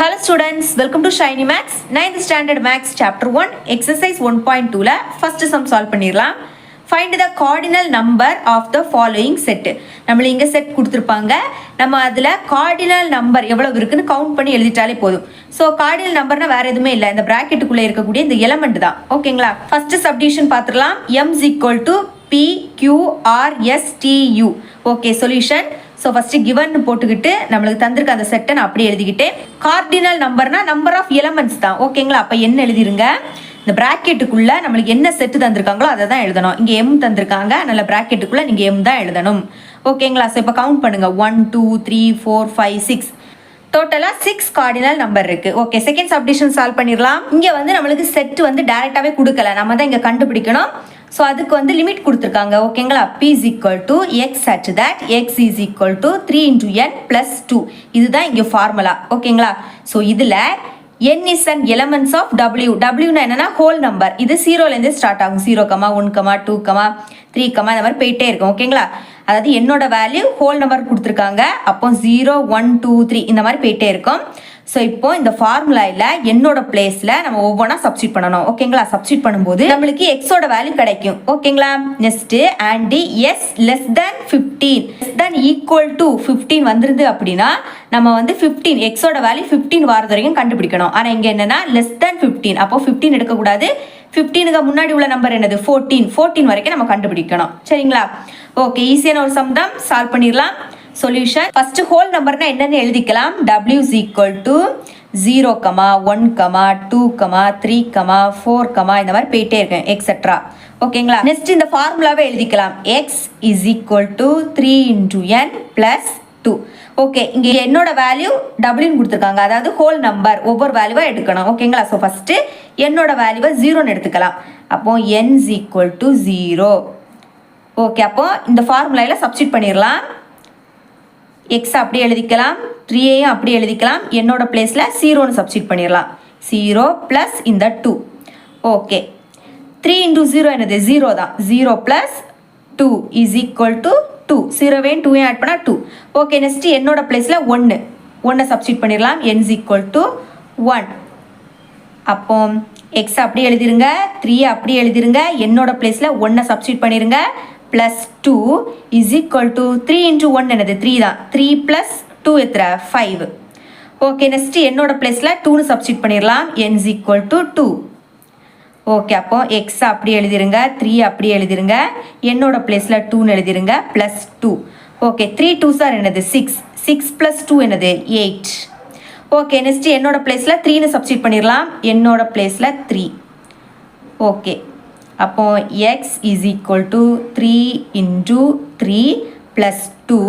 Hello students, welcome to Shiny Maths. 9th standard Maths chapter 1 exercise 1.2 ல first sum solve பண்ணிரலாம். Find the cardinal number of the following set. நம்மள இங்க set கொடுத்திருப்பாங்க. நம்ம அதுல cardinal number எவ்வளவு இருக்குன்னு கவுண்ட் பண்ணி எழுதிட்டாலே போதும். சோ cardinal numberனா வேற எதுவுமே இல்ல, இந்த பிராக்கெட்டுக்குள்ள இருக்கக்கூடிய இந்த எலிமெண்ட் தான். ஓகேங்களா? ஃபர்ஸ்ட் சப்டிவிஷன் பார்த்துடலாம். m p q r s t u. Okay, solution. So first given போட்டுக்கிட்டு நம்மளுக்கு தந்திருக்க அந்த செட்டை நான் அப்படியே எழுதிக்கிட்டு, கார்டினல் நம்பர்னா நம்பர் ஆஃப் எலமெண்ட்ஸ் தான். ஓகேங்களா? அப்போ என்ன எழுதிருங்க, இந்த ப்ராக்கெட்டுக்குள்ளே நம்மளுக்கு என்ன செட்டு தந்திருக்காங்களோ அதை தான் எழுதணும். இங்கே எம் தந்திருக்காங்க, நல்ல ப்ராக்கெட்டுக்குள்ளே நீங்கள் எம் தான் எழுதணும். ஓகேங்களா? ஸோ இப்போ கவுண்ட் பண்ணுங்கள், 1 2 3 4 5 6, டோட்டலாக 6 கார்டினல் நம்பர் இருக்குது. ஓகே, செகண்ட் சப்டிவிஷன் சால்வ் பண்ணிடலாம். இங்கே வந்து நம்மளுக்கு செட்டு வந்து டேரெக்டாகவே கொடுக்கல, நம்ம தான் இங்கே கண்டுபிடிக்கணும். ஸோ அதுக்கு வந்து லிமிட் கொடுத்துருக்காங்க. ஓகேங்களா? p is equal to x such that x is equal to 3 into n plus 2. இதுதான் இங்கே ஃபார்முலா. ஓகேங்களா? ஸோ இதில் n is an elements of w. wனா என்னன்னா ஹோல் நம்பர். இது 0லேருந்து ஸ்டார்ட் ஆகும். 0, 1, 2, 3, இந்த மாதிரி போயிட்டே இருக்கும். ஓகேங்களா? அதாவது என்னோட வேல்யூ ஹோல் நம்பர் கொடுத்துருக்காங்க. அப்போ 0 1 2 3 இந்த மாதிரி போயிட்டே இருக்கும். ஸோ இப்போ இந்த ஃபார்முலாவில் என்னோட பிளேஸில் நம்ம ஒவ்வொன்றா சப்ஸ்டியூட் பண்ணணும். ஓகேங்களா? சப்ஸ்டியூட் பண்ணும்போது நம்மளுக்கு எக்ஸோட வேல்யூ கிடைக்கும். ஓகேங்களா? Next and S less than 15 less than equal to 15 வந்துருது அப்படின்னா நம்ம வந்து 15 எக்ஸோட வேல்யூ 15 வாரது வரைக்கும் கண்டுபிடிக்கணும். ஆனால் இங்கே என்னன்னா லெஸ் தேன் 15, அப்போ 15 எடுக்கக்கூடாது. 15க்கு முன்னாடி உள்ள நம்பர் என்னது 14 வரைக்கும் நம்ம கண்டுபிடிக்கணும். சரிங்களா? ஓகே, ஈஸியான ஒரு சம் தான், சால்வ் பண்ணிடலாம். சொல்யூஷன் ஃபர்ஸ்ட் ஹோல் நம்பர்னா என்னன்னு எழுதிக்கலாம். w is equal to 0, 1, 2, 3, 4 இந்த மாதிரி போயிட்டே இருக்கேன் எக்ஸெட்ரா. ஓகேங்களா? நெக்ஸ்ட் இந்த ஃபார்முலாவே எழுதிக்கலாம். x is equal to 3 into n plus 2. Okay, இங்க என்னோட வேல்யூ w கொடுத்துருக்காங்க, அதாவது ஹோல் நம்பர் ஒவ்வொரு வேல்யூவா எடுக்கணும். ஓகேங்களா? ஸோ ஃபர்ஸ்ட் என்னோட வேல்யூவை 0ன்னு எடுத்துக்கலாம். அப்போ n is equal to 0. Okay, அப்போ இந்த ஃபார்முலாவில் சப்ஸ்டியூட் பண்ணிடலாம். எக்ஸ் அப்படியே எழுதிக்கலாம், 3ஐயும் அப்படியே எழுதிக்கலாம். என்னோட பிளேஸில் 0ன்னு சப்ஸ்டியூட் பண்ணிடலாம். 0 ப்ளஸ் இந்த 2. ஓகே, 3 into 0 என்னது 0 தான். 0 ப்ளஸ் 2 இஸ் ஈக்குவல் டு 2. 0வையும் 2ஐயும் ஆட் பண்ணால் 2. ஓகே, நெக்ஸ்ட் என்னோட பிளேஸில் 1 சப்ஸ்டியூட் பண்ணிடலாம். n is equal to 1. அப்போ எக்ஸ் அப்படியே எழுதிருங்க, 3 அப்படியே எழுதிருங்க. என்னோட பிளேஸில் 1 சப்ஸ்டியூட் பண்ணிடுங்க. plus 2 is equal to 3 into 1 என்னது 3 தான். 3 plus 2 எத்தனை 5. ஓகே, நெக்ஸ்ட் என்னோட பிளேஸில் 2ன்னு சப்ஸ்டியூட் பண்ணிடலாம். n is equal to 2. Okay, அப்போ x அப்படி எழுதிருங்க, 3 அப்படி எழுதிருங்க. என்னோட பிளேஸில் 2ன்னு எழுதிருங்க. plus 2. ஓகே, 3 2s are என்னது 6. 6 plus 2 என்னது 8. ஓகே, நெக்ஸ்ட் என்னோட பிளேஸில் 3ன்னு சப்ஸ்டியூட் பண்ணிடலாம். என்னோட பிளேஸில் 3. ஓகே, அப்போ x is equal to 3 into 3 plus 2.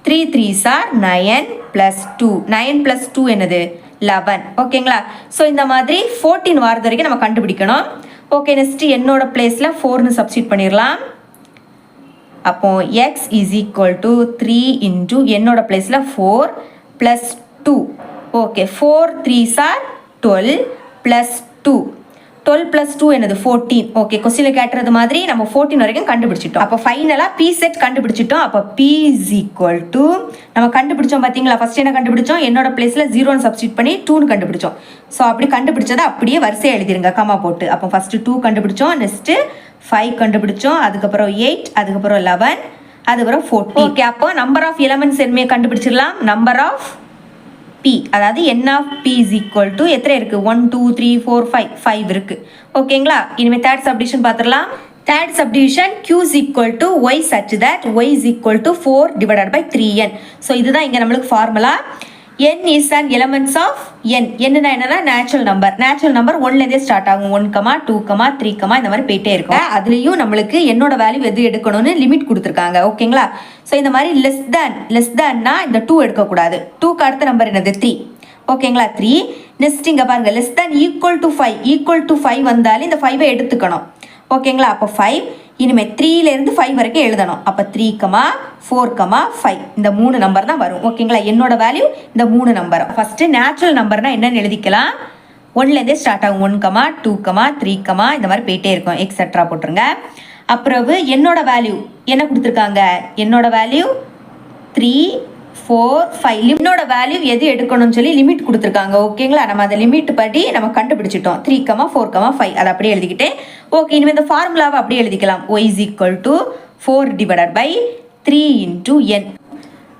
3 3s are 9 plus 2. 9 plus 2 என்னது 11. ஓகேங்களா? ஸோ இந்த மாதிரி 14 வாரது வரைக்கும் நம்ம கண்டுபிடிக்கணும். ஓகே, நெக்ஸ்ட் என்னோட பிளேஸில் 4ன்னு சப்ஸ்டியூட் பண்ணிடலாம். அப்போ x is equal to 3 into என்னோட பிளேஸில் 4 plus 2. Okay, 4 3s are 12 plus 2. 12 plus 2 என்னது 14. ஓகே, கொஸ்டினில் கேட்டுறது மாதிரி நம்ம 14 வரைக்கும் கண்டுபிடிச்சிட்டோம். அப்போ ஃபைனலாக p செட் கண்டுபிடிச்சிட்டோம். அப்போ p is equal to நம்ம கண்டுபிடிச்சோம் பார்த்தீங்களா, ஃபர்ஸ்ட் என்ன கண்டுபிடிச்சோம், என்னோட பிளேஸில் 0ன்னு சப்ஸ்டியூட் பண்ணி 2ன்னு கண்டுபிடிச்சோம். ஸோ அப்படி கண்டுபிடிச்சதை அப்படியே வரிசையாக எழுதிருங்க கமா போட்டு. அப்போ ஃபர்ஸ்ட்டு 2 கண்டுபிடிச்சோம், நெக்ஸ்ட்டு 5 கண்டுபிடிச்சோம், அதுக்கப்புறம் 8, அதுக்கப்புறம் 11, அதுக்கப்புறம் 14. ஓகே, அப்போ நம்பர் ஆஃப் எலமெண்ட்ஸ் எதுவுமே கண்டுபிடிச்சிடலாம். நம்பர் ஆஃப் p, அதாவது n of p is equal to எத்தனை இருக்குது 1 2 3 4 5 இருக்குது. ஓகேங்களா? இனிமேல் தேர்ட் சப்டிவிஷன் பார்த்துடலாம். Third subdivision q is equal to y such that y is equal to 4 divided by 3n. So இதுதான் இங்கே நம்மளுக்கு formula. n is an elements of n. என்னன்னா நேச்சுரல் நம்பர் 1லேருந்தே ஸ்டார்ட் ஆகும். 1 2 3 இந்த மாதிரி போயிட்டே இருக்கும். அதுலேயும் நம்மளுக்கு என்னோட வேல்யூ எது எடுக்கணும்னு லிமிட் கொடுத்துருக்காங்க. ஓகேங்களா? ஸோ இந்த மாதிரி லெஸ் தேன்னா இந்த 2 எடுக்கக்கூடாது. 2க்கு அடுத்த நம்பர் என்னது 3. ஓகேங்களா? 3. நெக்ஸ்ட் இங்கே பாருங்கள், லெஸ் தேன் ஈக்குவல் டு 5 வந்தாலும் இந்த 5ஐ எடுத்துக்கணும். ஓகேங்களா? அப்போ 5 இனிமேல் 3லேருந்து 5 வரைக்கும் எழுதணும். அப்போ 3, 4, 5 இந்த 3 நம்பர் தான் வரும். ஓகேங்களா? என்னோட வேல்யூ இந்த 3 நம்பர். ஃபர்ஸ்ட் நேச்சுரல் நம்பர்னா என்னன்னு எழுதிக்கலாம். 1லேருந்தே ஸ்டார்ட் ஆகும். 1, 2, 3 இந்த மாதிரி போயிட்டே இருக்கும். எக்ஸெட்ரா போட்டுருங்க. அப்புறம் என்னோட வேல்யூ என்ன கொடுத்துருக்காங்க, என்னோட வேல்யூ 3 4 5 லிமிட்டோட வேல்யூ எது எடுக்கணும்னு சொல்லி லிமிட் கொடுத்துருக்காங்க. ஓகேங்களா, நம்ம அந்த லிமிட் படி நம்ம கண்டுபிடிச்சிட்டோம். 3, 4, 5 அதை அப்படியே எழுதிக்கிட்டேன். ஓகே, இனிமேல் இந்த ஃபார்முலாவை அப்படியே எழுதிக்கலாம். y is equal to 4 divided by 3 into n.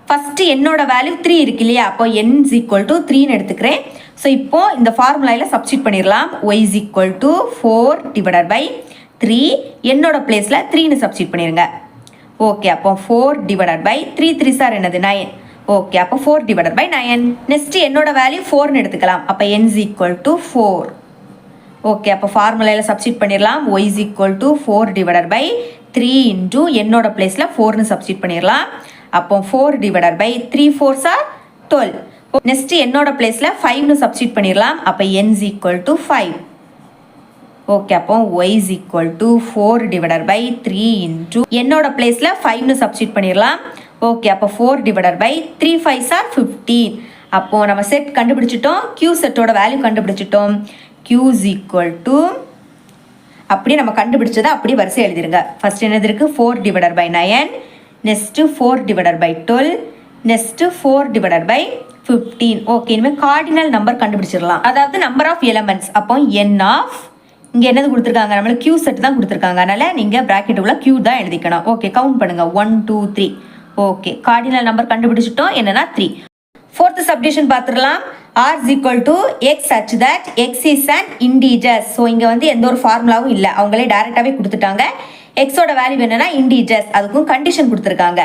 First என்னோட வேல்யூ 3 இருக்கு இல்லையா, அப்போ n is equal to 3ன்னு எடுத்துக்கிறேன். ஸோ இப்போ இந்த ஃபார்முலாவில் சப்ஸ்டிட் பண்ணிடலாம். y is equal to 4 divided by 3, என்னோட பிளேஸில் 3ன்னு சப்ஸ்டிட் பண்ணிடுங்க. ஓகே, அப்போ 4 divided by 3 3 சார் என்னது 9. ஓகே, அப்போ 4 divided by 9. நெக்ஸ்ட் என்னோட வேல்யூ 4ன்னு எடுத்துக்கலாம். அப்போ n is equal to 4. Okay, அப்போ ஃபார்முலாவில் சப்ஸ்டிட் பண்ணிடலாம். y is equal to 4 divided by 3 into என்னோட பிளேஸில் 4ன்னு சப்ஸ்டிட் பண்ணிடலாம். அப்போ 4 divided by 3 4s are 12. Next என்னோட பிளேஸில் 5ன்னு சப்ஸ்டிட் பண்ணிடலாம். அப்போ n is equal to 5. Okay, அப்போ y is equal to 4 divided by 3 into என்னோட பிளேஸில் 5ன்னு சப்ஸ்டிட் பண்ணிடலாம். ஓகே, அப்போ 4 divided by 3 5s are 15. அப்போ நம்ம செட் கண்டுபிடிச்சிட்டோம். q செட்டோட வேல்யூ கண்டுபிடிச்சிட்டோம். q is equal to அப்படியே நம்ம கண்டுபிடிச்சதை அப்படியே வரிசை எழுதிருங்க. ஃபர்ஸ்ட் என்னது இருக்கு 4 divided by 9, next 4 divided by 12, next 4 divided by 15. Okay, இனிமேல் கார்டினல் நம்பர் கண்டுபிடிச்சிடலாம். அதாவது நம்பர் ஆஃப் எலமெண்ட்ஸ். அப்போ n ஆஃப் இங்கே என்னது கொடுத்துருக்காங்க, நம்மளுக்கு q செட் தான் கொடுத்துருக்காங்க. அதனால நீங்கள் ப்ராக்கெட் உள்ள q தான் எழுதிக்கணும். ஓகே, கவுண்ட் பண்ணுங்க 1 2 3. ஓகே, கார்டினல் நம்பர் கண்டுபிடிச்சிட்டோம். என்னன்னா 3. ஃபோர்த் சப்டிஷன் பார்த்துடலாம். r is equal to x such that x is an integer. So இங்கே வந்து எந்த ஒரு ஃபார்முலாவும் இல்லை, அவங்களே டைரெக்டாகவே கொடுத்துட்டாங்க. எக்ஸோட வேல்யூ என்னன்னா இன்டிஜர்ஸ், அதுக்கும் கண்டிஷன் கொடுத்துருக்காங்க.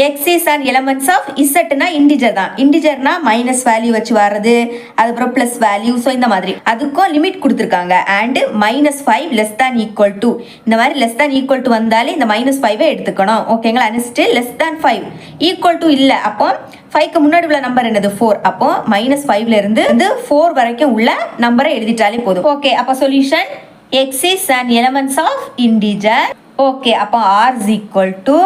X is and elements of இசட்னா இன்டிஜர் தான். இன்டிஜர்னா மைனஸ் வேல்யூ வச்சு வர்றது, அதுக்கப்புறம் ப்ளஸ் வேல்யூ. ஸோ இந்த மாதிரி அதுக்கும் லிமிட் கொடுத்துருக்காங்க. And -5 less than equal to, இந்த மாதிரி லெஸ் தேன் ஈக்குவல் டு வந்தாலே இந்த -5 எடுத்துக்கணும். ஓகேங்களா, next less than 5 equal to இல்லை, அப்போ 5க்கு முன்னாடி உள்ள நம்பர் என்னது 4. அப்போ -5ல இருந்து 4 வரைக்கும் உள்ள நம்பரை எழுதிட்டாலே போதும். ஓகே, அப்போ solution x is an elements of integer. Okay, அப்போ r is equal to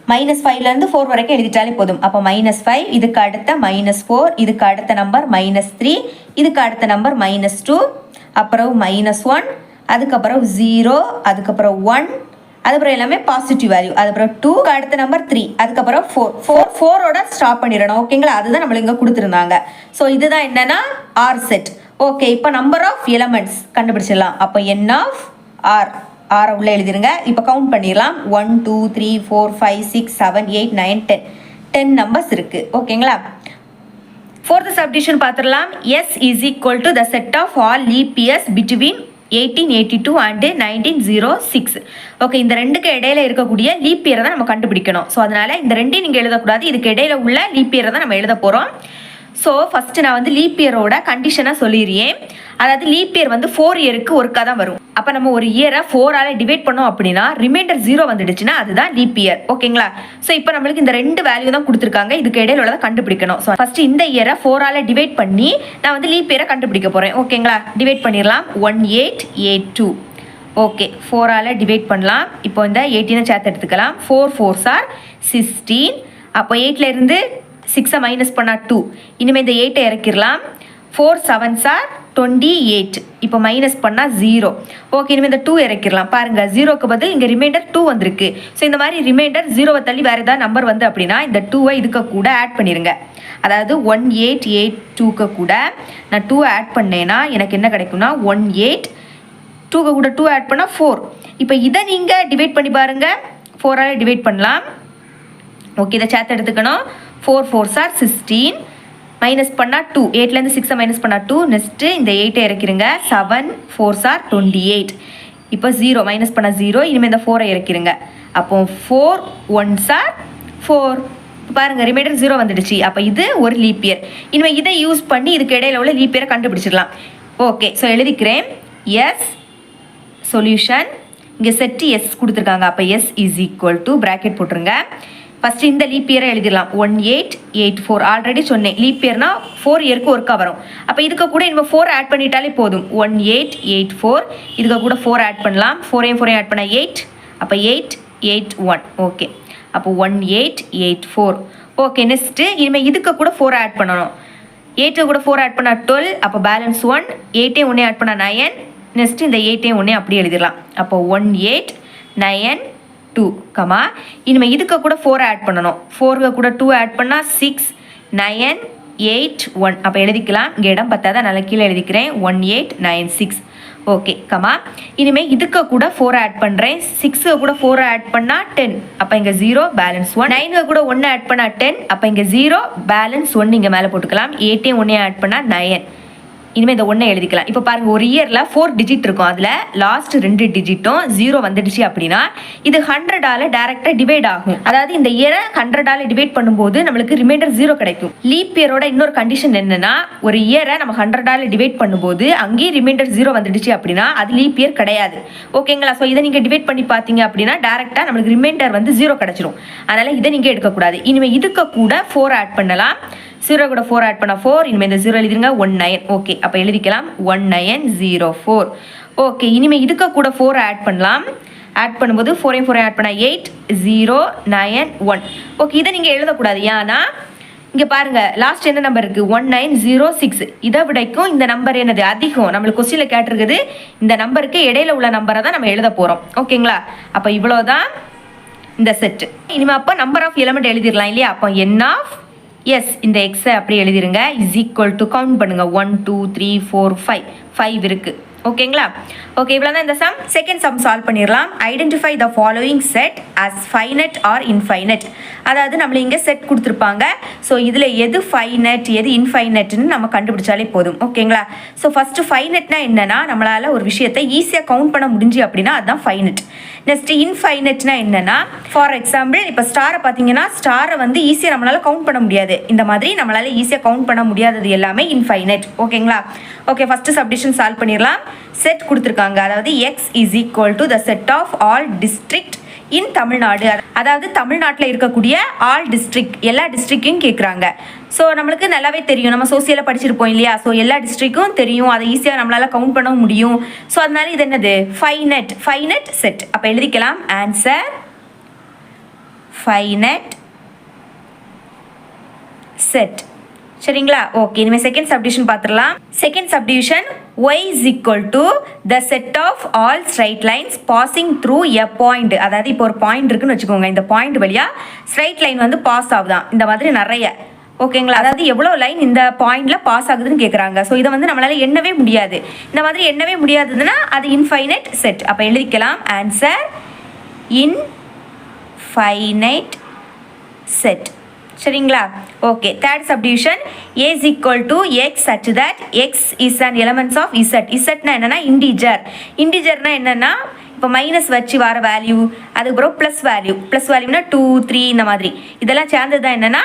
-5ல இருந்து 4 வரைக்கும் எழுதிட்டாலே போதும். அப்போ -5, இதுக்கு அடுத்த -4, இதுக்கு அடுத்த நம்பர் -3, இதுக்கு அடுத்த நம்பர் -2, அப்புறம் -1, அதுக்கப்புறம் 0, அதுக்கப்புறம் 1, அதுக்கப்புறம் எல்லாமே பாசிட்டிவ் வேல்யூ, அதுக்கப்புறம் 2, அடுத்த நம்பர் 3, அதுக்கப்புறம் 4ஓட ஸ்டாப் பண்ணிடணும். ஓகேங்களா, அதுதான் நம்மளுக்கு இங்கே கொடுத்துருந்தாங்க. ஸோ இதுதான் என்னன்னா ஆர் செட். ஓகே, இப்போ நம்பர் ஆஃப் எலமெண்ட்ஸ் கண்டுபிடிச்சிடலாம். அப்போ n ஆஃப் ஆர், ஆரை உள்ள எழுதிருங்க. இப்போ கவுண்ட் பண்ணிடலாம். 1 2 3 4 5 6 7 8 9 10. 10 நம்பர்ஸ் இருக்கு. ஓகேங்களா, ஃபோர்த் சப்டிஷன் பார்த்துடலாம். s is equal to the set of all leap years between 1882 and 1906. Okay, இந்த ரெண்டுக்கு இடையில இருக்கக்கூடிய லீப் இயரை தான் நம்ம கண்டுபிடிக்கணும். ஸோ அதனால இந்த ரெண்டையும் நீங்கள் எழுதக்கூடாது, இதுக்கு இடையில உள்ள லீப் இயரை தான் நம்ம எழுத போகிறோம். ஸோ ஃபஸ்ட்டு நான் வந்து லீப் இயரோட கண்டிஷனாக சொல்லிடுறேன். அதாவது லீப் இயர் வந்து 4 இயருக்கு ஒருக்கா தான் வரும். அப்போ நம்ம ஒரு இயரை 4ஆல் டிவைட் பண்ணோம் அப்படின்னா ரிமைண்டர் 0 வந்துடுச்சுன்னா அதுதான் லீப் இயர். ஓகேங்களா, ஸோ இப்போ நம்மளுக்கு இந்த 2 வேல்யூ தான் கொடுத்துருக்காங்க, இதுக்கு இடையில உள்ளதை கண்டுபிடிக்கணும். ஸோ ஃபஸ்ட்டு இந்த இயரை 4ஆல் டிவைட் பண்ணி நான் வந்து லீப் இயரை கண்டுபிடிக்க போகிறேன். ஓகேங்களா, டிவைட் பண்ணிடலாம். 1882. ஓகே, 4ஆல் டிவைட் பண்ணலாம். இப்போ இந்த 18 சேர்த்து எடுத்துக்கலாம். 4 4s are 16. அப்போ 8ல இருந்து 6 மைனஸ் பண்ணால் 2. இனிமேல் இந்த 8 இறக்கிடலாம். 4 7s are 28. இப்போ மைனஸ் பண்ணால் 0. ஓகே, இனிமேல் இந்த 2 இறக்கிடலாம். பாருங்கள், 0க்கு பதில் இங்கே ரிமைண்டர் 2 வந்திருக்கு. ஸோ இந்த மாதிரி ரிமைண்டர் 0வை தள்ளி வேறு ஏதாவது நம்பர் வந்து அப்படின்னா இந்த 2வை இதுக்கு கூட ஆட் பண்ணிடுங்க. அதாவது 1882க்கு கூட நான் 2 ஆட் பண்ணேன்னா எனக்கு என்ன கிடைக்கும்னா 18, 2க்கு கூட 2 ஆட் பண்ணால் 4. இப்போ இதை நீங்கள் டிவைட் பண்ணி பாருங்கள். 4ஆல் டிவைட் பண்ணலாம். ஓகே, இதை சேர்த்து எடுத்துக்கணும். 4 4s are 16. மைனஸ் பண்ணால் 2, 8லேருந்து 6 மைனஸ் பண்ணால் 2. நெக்ஸ்ட்டு இந்த 8 இறக்கிருங்க. 7 4s are 28. இப்போ 0 மைனஸ் பண்ணால் 0. இனிமேல் இந்த 4 இறக்கிருங்க. அப்போ 4 1s are 4. பாருங்கள், ரிமைண்டர் 0 வந்துடுச்சு. அப்போ இது ஒரு லீப் இயர். இனிமேல் இதை யூஸ் பண்ணி இதுக்கு இடையில உள்ள லீப் இயரை கண்டுபிடிச்சிடலாம். ஓகே, ஸோ எழுதிக்கிறேன். எஸ் சொல்யூஷன், இங்கே செட்டு எஸ் கொடுத்துருக்காங்க. அப்போ S is equal to bracket போட்டுருங்க. ஃபஸ்ட்டு இந்த லீப் இயரை எழுதிடலாம். 1884. ஆல்ரெடி சொன்னேன், லீப் இயர்னா 4 இயருக்கு ஒருக்கா வரும். அப்போ இதுக்கு கூட இனிமேல் 4 ஆட் பண்ணிட்டாலே போதும். 1884. இதுக்கு கூட 4 ஆட் பண்ணலாம். 4 ஆட் பண்ணால் 8. அப்போ 881. ஓகே, அப்போ 1884. ஓகே, நெக்ஸ்ட்டு இனிமேல் இதுக்கு கூட 4 ஆட் பண்ணணும். 8 கூட 4 ஆட் பண்ணால் 12. அப்போ பேலன்ஸ் 1. 8 1 ஆட் பண்ணால் 9. நெக்ஸ்ட்டு இந்த 8 1 அப்படியே எழுதிடலாம். அப்போ 18 9 2 கமா இனிமேல் இதுக்கு கூட 4 ஆட் பண்ணணும். 4 கூட 2 ஆட் பண்ணால் 6 9 8 1. அப்போ எழுதிக்கலாம். இங்கே இடம் பத்தாதான் நல்லா கீழே எழுதிக்கிறேன். 1896. ஓகே கமா இனிமேல் இதுக்கு கூட 4 ஆட் பண்ணுறேன். 6 கூட 4 ஆட் பண்ணால் 10. அப்போ இங்கே 0 பேலன்ஸ் 1. 9 கூட 1 ஆட் பண்ணால் 10. அப்போ இங்கே 0 பேலன்ஸ் 1 இங்கே மேலே போட்டுக்கலாம். 8 1 ஆட் பண்ணால் 9. இனிமேல் இந்த 1 எழுதிக்கலாம். இப்போ பாருங்கள், ஒரு இயரில் 4 டிஜிட் இருக்கும். அதில் லாஸ்ட் 2 டிஜிட்டும் 0 வந்துடுச்சு அப்படின்னா இது 100ஆல் டேரெக்டாக டிவைட் ஆகும். அதாவது இந்த இயரை 100ஆல் டிவைட் பண்ணும்போது நம்மளுக்கு ரிமைண்டர் 0 கிடைக்கும். லீப் இயரோட இன்னொரு கண்டிஷன் என்னன்னா, ஒரு இயரை நம்ம 100ஆல் டிவைட் பண்ணும்போது அங்கேயும் ரிமைண்டர் 0 வந்துடுச்சு அப்படின்னா அது லீப் இயர் கிடையாது. ஓகேங்களா? ஸோ இதை நீங்கள் டிவைட் பண்ணி பார்த்தீங்க அப்படின்னா டேரெக்டாக நம்மளுக்கு ரிமைண்டர் வந்து 0 கிடைச்சிரும். அதனால் இதை நீங்கள் எடுக்கக்கூடாது. இனிமேல் இதுக்கு கூட 4 ஆட் பண்ணலாம். 0 கூட 4 ஆட் பண்ணால் 4. இனிமேல் இந்த 0 எழுதிருங்க. 19. ஓகே, அப்போ எழுதிக்கலாம் 1904. ஓகே, இனிமேல் இதுக்கு கூட 4 ஆட் பண்ணலாம். ஆட் பண்ணும்போது 4 ஆட் பண்ணால் 8 0 9 1. ஓகே, இதை நீங்கள் எழுதக்கூடாது. ஏன்னா இங்கே பாருங்கள், லாஸ்ட் என்ன நம்பர் இருக்குது? 1906. இதை விடைக்கும் இந்த நம்பர் என்னது அதிகம். நம்மளுக்கு கொஸ்டினில் கேட்டிருக்குது இந்த நம்பருக்கு இடையில உள்ள நம்பரை தான் நம்ம எழுத போகிறோம். ஓகேங்களா? அப்போ இவ்வளோதான் இந்த செட்டு. இனிமேல் அப்போ நம்பர் ஆஃப் எலிமெண்ட் எழுதிடலாம் இல்லையா? அப்போ n ஆஃப் எஸ் இந்த எக்ஸை அப்படி எழுதிருங்க. இஸ் ஈக்குவல் டு கவுண்ட் பண்ணுங்க. 1 2 3 4 5 இருக்கு. ஓகேங்களா? ஓகே, இவ்வளோ தான் இந்த சம். செகண்ட் சம் சால்வ் பண்ணிடலாம். Identify the following set as finite or infinite. அதாவது நம்மள இங்கே செட் கொடுத்துருப்பாங்க. ஸோ இதில் எது ஃபைனட் எது இன்ஃபைனட்னு நம்ம கண்டுபிடிச்சாலே போதும். ஓகேங்களா? ஸோ ஃபஸ்ட்டு ஃபைனட்னா என்னன்னா, நம்மளால் ஒரு விஷயத்தை ஈஸியாக கவுண்ட் பண்ண முடிஞ்சு அப்படின்னா அதுதான் ஃபைனட். நெக்ஸ்ட் இன்ஃபைனட்னா என்னன்னா, ஃபார் எக்ஸாம்பிள் இப்போ ஸ்டாரை பார்த்தீங்கன்னா ஸ்டாரை வந்து ஈஸியாக நம்மளால் கவுண்ட் பண்ண முடியாது. இந்த மாதிரி நம்மளால் ஈஸியாக கவுண்ட் பண்ண முடியாதது எல்லாமே இன்ஃபைனட். ஓகேங்களா? ஓகே, ஃபஸ்ட்டு சப்டிஷன் சால்வ் பண்ணிடலாம். செட் கொடுத்துருக்காங்க. அதாவது X is equal to the set of all district in Tamil Nadu. அதாவது தமிழ்நாட்டில் இருக்கக்கூடிய ஆல் டிஸ்ட்ரிக்ட், எல்லா டிஸ்ட்ரிக்டையும் கேட்குறாங்க. ஸோ நம்மளுக்கு நல்லாவே தெரியும், நம்ம சோசியலாக படிச்சிருப்போம் இல்லையா? ஸோ எல்லா டிஸ்ட்ரிக்டும் தெரியும், அதை ஈஸியாக நம்மளால் கவுண்ட் பண்ண முடியும். ஸோ அதனால இது என்னது? Finite set. அப்போ எழுதிக்கலாம். Answer finite set. சரிங்களா? ஓகே, இனிமேல் செகண்ட் சப்டிவிஷன் பார்த்துடலாம். Second subdivision y is equal to the set of all straight lines passing through a point. அதாவது இப்போ ஒரு பாயிண்ட் இருக்குன்னு வச்சுக்கோங்க. இந்த பாயிண்ட் வழியா ஸ்ட்ரைட் லைன் வந்து பாஸ் ஆகுதான். இந்த மாதிரி நிறைய. ஓகேங்களா? அதாவது எவ்வளோ லைன் இந்த பாயிண்ட்ல பாஸ் ஆகுதுன்னு கேட்குறாங்க. ஸோ இதை வந்து நம்மளால எண்ணவே முடியாது. இந்த மாதிரி எண்ணவே முடியாதுன்னா அது இன்ஃபைனைட் செட். அப்போ எழுதிக்கலாம். Answer infinite set. சரிங்களா? Okay, third subdivision a is equal to x such that x is an elements of z. zனா என்னன்னா இன்டிஜர். இன்டிஜர்னா என்னன்னா இப்போ மைனஸ் வச்சு வர வேல்யூ, அதுக்கப்புறம் ப்ளஸ் வேல்யூனா 2 3 இந்த மாதிரி இதெல்லாம் சேர்ந்தது தான் என்னன்னா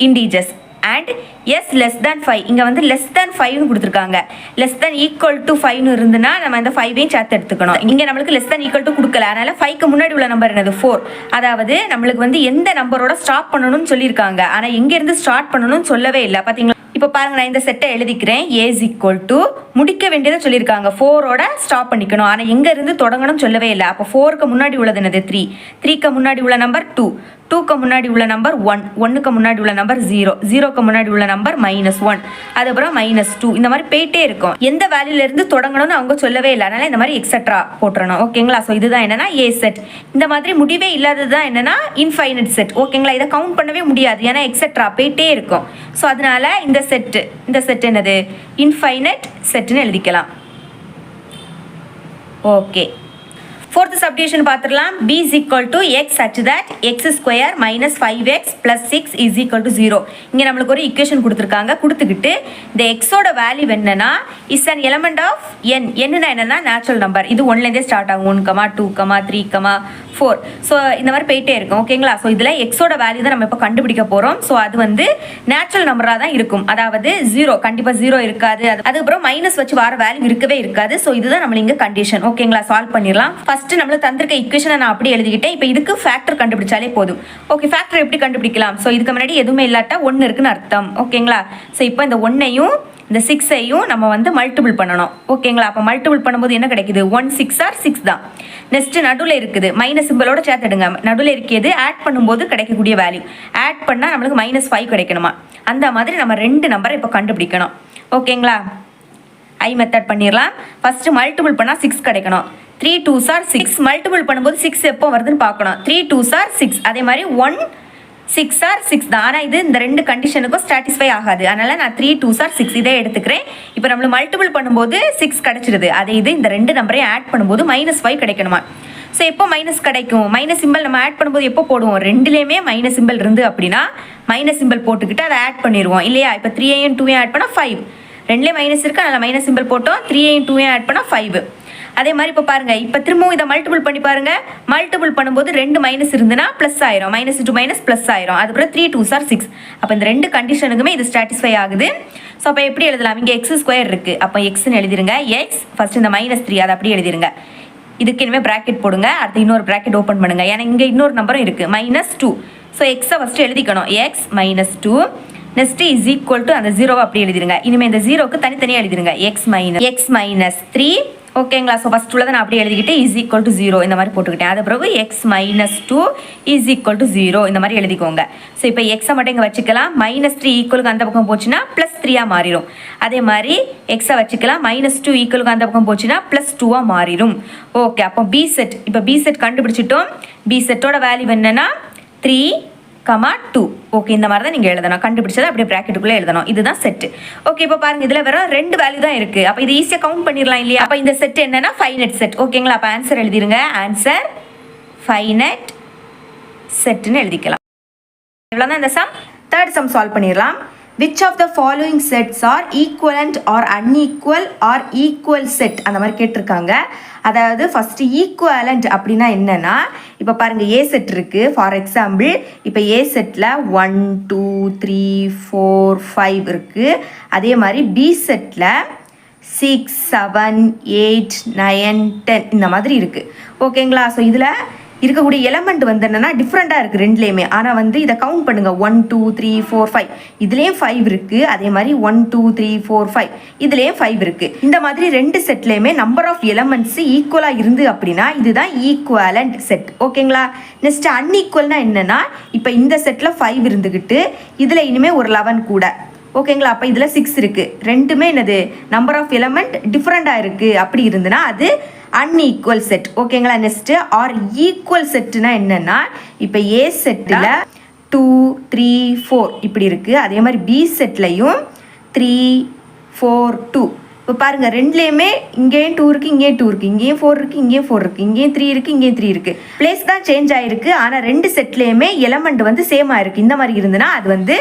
integers. And S less than 5. இங்கே வந்து லெஸ் தேன் 5னு கொடுத்துருக்காங்க. லெஸ் தேன் ஈக்குவல் டு 5னு இருந்துன்னா நம்ம இந்த 5ஐயும் சேர்த்து எடுத்துக்கணும். இங்கே நம்மளுக்கு லெஸ் தேன் ஈக்குவல் டு கொடுக்கல. அதனால 5க்கு முன்னாடி உள்ள நம்பர் என்னது? 4. அதாவது நம்மளுக்கு வந்து எந்த நம்பரோட ஸ்டார்ட் பண்ணணும்னு சொல்லியிருக்காங்க. ஆனால் எங்கேருந்து ஸ்டார்ட் பண்ணணும்னு சொல்லவே இல்லை. பார்த்தீங்களா? இப்போ பாருங்க, நான் இந்த செட்டை எழுதிக்கிறேன். a is equal to முடிக்க வேண்டியதை சொல்லியிருக்காங்க. 4ஓட ஸ்டாப் பண்ணிக்கணும். ஆனால் எங்கேருந்து தொடங்கணும்னு சொல்லவே இல்லை. அப்போ 4க்கு முன்னாடி உள்ளது என்னது? 3. 3க்கு முன்னாடி உள்ள நம்பர் 2. 2க்கு முன்னாடி உள்ள நம்பர் 1. 1க்கு முன்னாடி உள்ள நம்பர் 0. 0க்கு முன்னாடி உள்ள நம்பர் -1. அதுக்கப்புறம் -2. இந்த மாதிரி போயிட்டே இருக்கும். எந்த வேல்யூலேருந்து தொடங்கணும்னு அவங்க சொல்லவே இல்லை. அதனால இந்த மாதிரி எக்ஸட்ரா போட்டுறணும். ஓகேங்களா? ஸோ இதுதான் என்னன்னா ஏ செட். இந்த மாதிரி முடிவே இல்லாதது தான் என்னன்னா இன்ஃபைனட் செட். ஓகேங்களா? இதை கவுண்ட் பண்ணவே முடியாது. ஏன்னா எக்ஸட்ரா போயிட்டே இருக்கும். ஸோ அதனால இந்த செட் என்னது? இன்ஃபைனட் செட்னு எழுதிக்கலாம். ஓகே, ஃபோர்த் சப்டிவிஷன் பார்த்துடலாம். b is equal to x such that x square minus 5x plus 6 is equal to 0. இங்கே நம்மளுக்கு ஒரு ஈக்குவேஷன் கொடுத்துருக்காங்க. கொடுத்துக்கிட்டு இந்த எக்ஸோட வேல்யூ என்னன்னா is an element of n. என்னன்னா என்னன்னா நேச்சுரல் நம்பர். இது 1லேருந்தே ஸ்டார்ட் ஆகும். 1, 2, 3, 4. ஸோ இந்த மாதிரி போயிட்டே இருக்கும். ஓகேங்களா? ஸோ இதில் எக்ஸோட வேல்யூ தான் நம்ம இப்போ கண்டுபிடிக்க போகிறோம். ஸோ அது வந்து நேச்சுரல் நம்பராக தான் இருக்கும். அதாவது 0 கண்டிப்பாக 0 இருக்காது. அதுக்கப்புறம் மைனஸ் வச்சு வர வேல்யூ இருக்கவே இருக்காது. ஸோ இதுதான் நம்மள இங்கே கண்டிஷன். ஓகேங்களா? சால்வ் பண்ணிடலாம். ஃபர்ஸ்ட் நம்மளுக்கு தந்திருக்க ஈக்குவேஷனை நான் அப்படி எழுதிக்கிட்டேன். இப்போ இதுக்கு ஃபேக்டர் கண்டுபிடிச்சாலே போதும். ஓகே, ஃபேக்டர் எப்படி கண்டுபிடிக்கலாம்? ஸோ இதுக்கு முன்னாடி எதுவுமே இல்லாட்டா 1 இருக்குன்னு அர்த்தம். ஓகேங்களா? ஸோ இப்போ இந்த 1ஐயும் இந்த 6ஐயும் நம்ம வந்து மல்டிபிள் பண்ணணும். ஓகேங்களா? அப்போ மல்டிபிள் பண்ணும்போது என்ன கிடைக்குது? 1 6 ஆர் 6 தான். நெக்ஸ்ட் நடுவில் இருக்குது மைனஸ் சிம்பிளோட சேர்த்துடுங்க. நடுவில் இருக்கிறது ஆட் பண்ணும்போது கிடைக்கக்கூடிய வேல்யூ. ஆட் பண்ணால் நம்மளுக்கு -5 கிடைக்கணுமா? அந்த மாதிரி நம்ம 2 நம்பரை இப்போ கண்டுபிடிக்கணும். ஓகேங்களா? ஐ மெத்தட் பண்ணிடலாம். ஃபர்ஸ்ட் மல்டிபிள் பண்ணால் 6 கிடைக்கணும். 3 2s are 6 மல்டிபிள் பண்ணும்போது 6 எப்போ வருதுன்னு பார்க்கணும். 3 2s are 6. அதே மாதிரி 1 6 are 6 தான். ஆனால் இது இந்த ரெண்டு கண்டிஷனுக்கும் சாட்டிஸ்ஃபை ஆகாது. அதனால் நான் 3 2s are 6 இதே எடுத்துக்கிறேன். இப்போ நம்மளுக்கு மல்டிபிள் பண்ணும்போது 6 கிடச்சிருது. அதே இது இந்த ரெண்டு நம்பரையும் ஆட் பண்ணும்போது -5 கிடைக்கணுமா. ஸோ எப்போ மைனஸ் கிடைக்கும்? மைனஸ் சிம்பிள் நம்ம ஆட் பண்ணும்போது எப்போ போடுவோம்? ரெண்டுலேயுமே மைனஸ் சிம்பிள் இருந்து அப்படின்னா மைனஸ் சிம்பிள் போட்டுக்கிட்டு அதை ஆட் பண்ணிடுவோம் இல்லையா. இப்போ 3ஐயும் 2ஐயும் ஆட் பண்ணால் 5. ரெண்டுலேயே மைனஸ் இருக்குது, அதனால் மைனஸ் சிம்பிள் போட்டோம். 3ஐயும் 2ஐயும் ஆட் பண்ணால் 5. அதே மாதிரி இப்போ பாருங்கள், இப்போ திரும்பவும் இதை மல்டிபிள் பண்ணி பாருங்கள். மல்டிபிள் பண்ணும்போது 2 மைனஸ் இருந்துன்னா ப்ளஸ் ஆயிரும். -2 மைனஸ் ப்ளஸ் ஆயிரும். அதுக்கப்புறம் 3 2s are 6. அப்போ இந்த ரெண்டு கண்டிஷனுக்குமே இது சாட்டிஸ்ஃபை ஆகுது. ஸோ அப்போ எப்படி எழுதலாம்? இங்கே x² இருக்குது. அப்போ எக்ஸ்ன்னு எழுதிருங்க. எக்ஸ் ஃபஸ்ட் இந்த -3 அதை அப்படியே எழுதிருங்க. இதுக்கு இனிமேல் ப்ராக்கெட் போடுங்க. அடுத்து இன்னொரு ப்ராக்கெட் ஓப்பன் பண்ணுங்கள். ஏன்னா இங்கே இன்னொரு நம்பரும் இருக்குது -2. ஸோ எக்ஸை ஃபஸ்ட்டு எழுதிக்கணும். X -2 next is equal to அந்த 0வை அப்படி எழுதிருங்க. இனிமேல் இந்த 0க்கு தனித்தனியாக எழுதிருங்க. எக்ஸ் மைனஸ் 3 ஓகேங்களா. ஸோ ஃபஸ்ட் உள்ளதை நான் அப்படியே எழுதிக்கிட்டு இஸ் ஈக்குவல் டு 0 இந்த மாதிரி போட்டுக்கிட்டேன். அது பிறகு x-2 இஸ் ஈக்குவல் டு 0 இந்த மாதிரி எழுதிக்கோங்க. ஸோ இப்போ எக்ஸை மட்டும் இங்கே வச்சுக்கலாம். -3 ஈக்குவலுக்கு அந்த பக்கம் போச்சுன்னா +3 மாறிடும். அதே மாதிரி எக்ஸை வச்சுக்கலாம். -2 ஈக்குவலுக்கு அந்த பக்கம் போச்சுன்னா +2 மாறிடும். ஓகே, அப்போ பி செட் இப்போ பி செட் கண்டுபிடிச்சிட்டோம். பி செட்டோட வேல்யூ என்னன்னா 3,2. ஓகே, இந்த மாதிரி தான் நீங்கள் எழுதணும். கண்டுபிடிச்சதை அப்படியே ப்ராக்கெட்டுக்குள்ளே எழுதணும். இதுதான் செட்டு. ஓகே, இப்போ பாருங்கள், இதில் வெறும் 2 வேல்யூ தான் இருக்குது. அப்போ இது ஈஸியாக கவுண்ட் பண்ணிடலாம் இல்லையா. அப்போ இந்த செட் என்னன்னா ஃபைனைட் செட். ஓகேங்களா. அப்போ ஆன்சர் எழுதிருங்க. ஆன்சர் ஃபைனைட் செட்டுன்னு எழுதிக்கலாம். இவ்வளோதான் இந்த சம். தேர்ட் சம் சால்வ் பண்ணிடலாம். Which of the following sets are equivalent or unequal or equal set அந்த மாதிரி கேட்டிருக்காங்க. அதாவது ஃபர்ஸ்ட் ஈக்குவலண்ட் அப்படின்னா என்னன்னா, இப்போ பாருங்க ஏ செட் இருக்கு. ஃபார் எக்ஸாம்பிள் இப்போ ஏ செட்டில் 1 2 3 4 5 இருக்கு. அதே மாதிரி பி செட்டில் 6 7 8 9 10 இந்த மாதிரி இருக்கு. ஓகேங்களா. ஸோ இதில் இருக்கக்கூடிய எலமெண்ட் வந்து என்னன்னா டிஃப்ரெண்ட்டாக இருக்குது ரெண்டுலேயுமே. ஆனால் வந்து இதை கவுண்ட் பண்ணுங்க. 1 2 3 4 5 இதுலேயும் 5 இருக்குது. அதே மாதிரி 1 2 3 4 5 இதுலேயும் 5 இருக்குது. இந்த மாதிரி ரெண்டு செட்லேயுமே நம்பர் ஆஃப் எலமெண்ட்ஸ் ஈக்குவலாக இருந்து அப்படின்னா இதுதான் ஈக்குவலண்ட் செட். ஓகேங்களா. நெக்ஸ்ட் அன்ஈக்குவல்னா என்னன்னா, இப்போ இந்த செட்டில் 5 இருந்துக்கிட்டு இதில் இனிமேல் ஒரு 11 கூட. ஓகேங்களா. அப்போ இதில் 6 இருக்குது. ரெண்டுமே என்னது நம்பர் ஆஃப் எலமெண்ட் டிஃப்ரெண்ட்டாக இருக்குது. அப்படி இருந்துன்னா அது அன்ஈக்குவல் செட். ஓகேங்களா. நெக்ஸ்ட் ஆர் ஈக்குவல் செட்டுனா என்னன்னா, இப்போ ஏ செட்டில் 2 3 4 இப்படி இருக்குது. அதே மாதிரி பி செட்லையும் 3 4 2. இப்போ பாருங்கள் ரெண்டுலேயுமே இங்கேயும் 2 இருக்குது, இங்கேயும் 2 இருக்குது, இங்கேயும் 4 இருக்குது, இங்கேயும் 4 இருக்குது, இங்கேயும் 3 இருக்குது, இங்கேயும் 3 இருக்குது. பிளேஸ் தான் சேஞ்ச் ஆகிருக்கு. ஆனால் ரெண்டு செட்லேயுமே எலமெண்ட் வந்து சேம் ஆகிருக்கு. இந்த மாதிரி இருந்துன்னா அது வந்து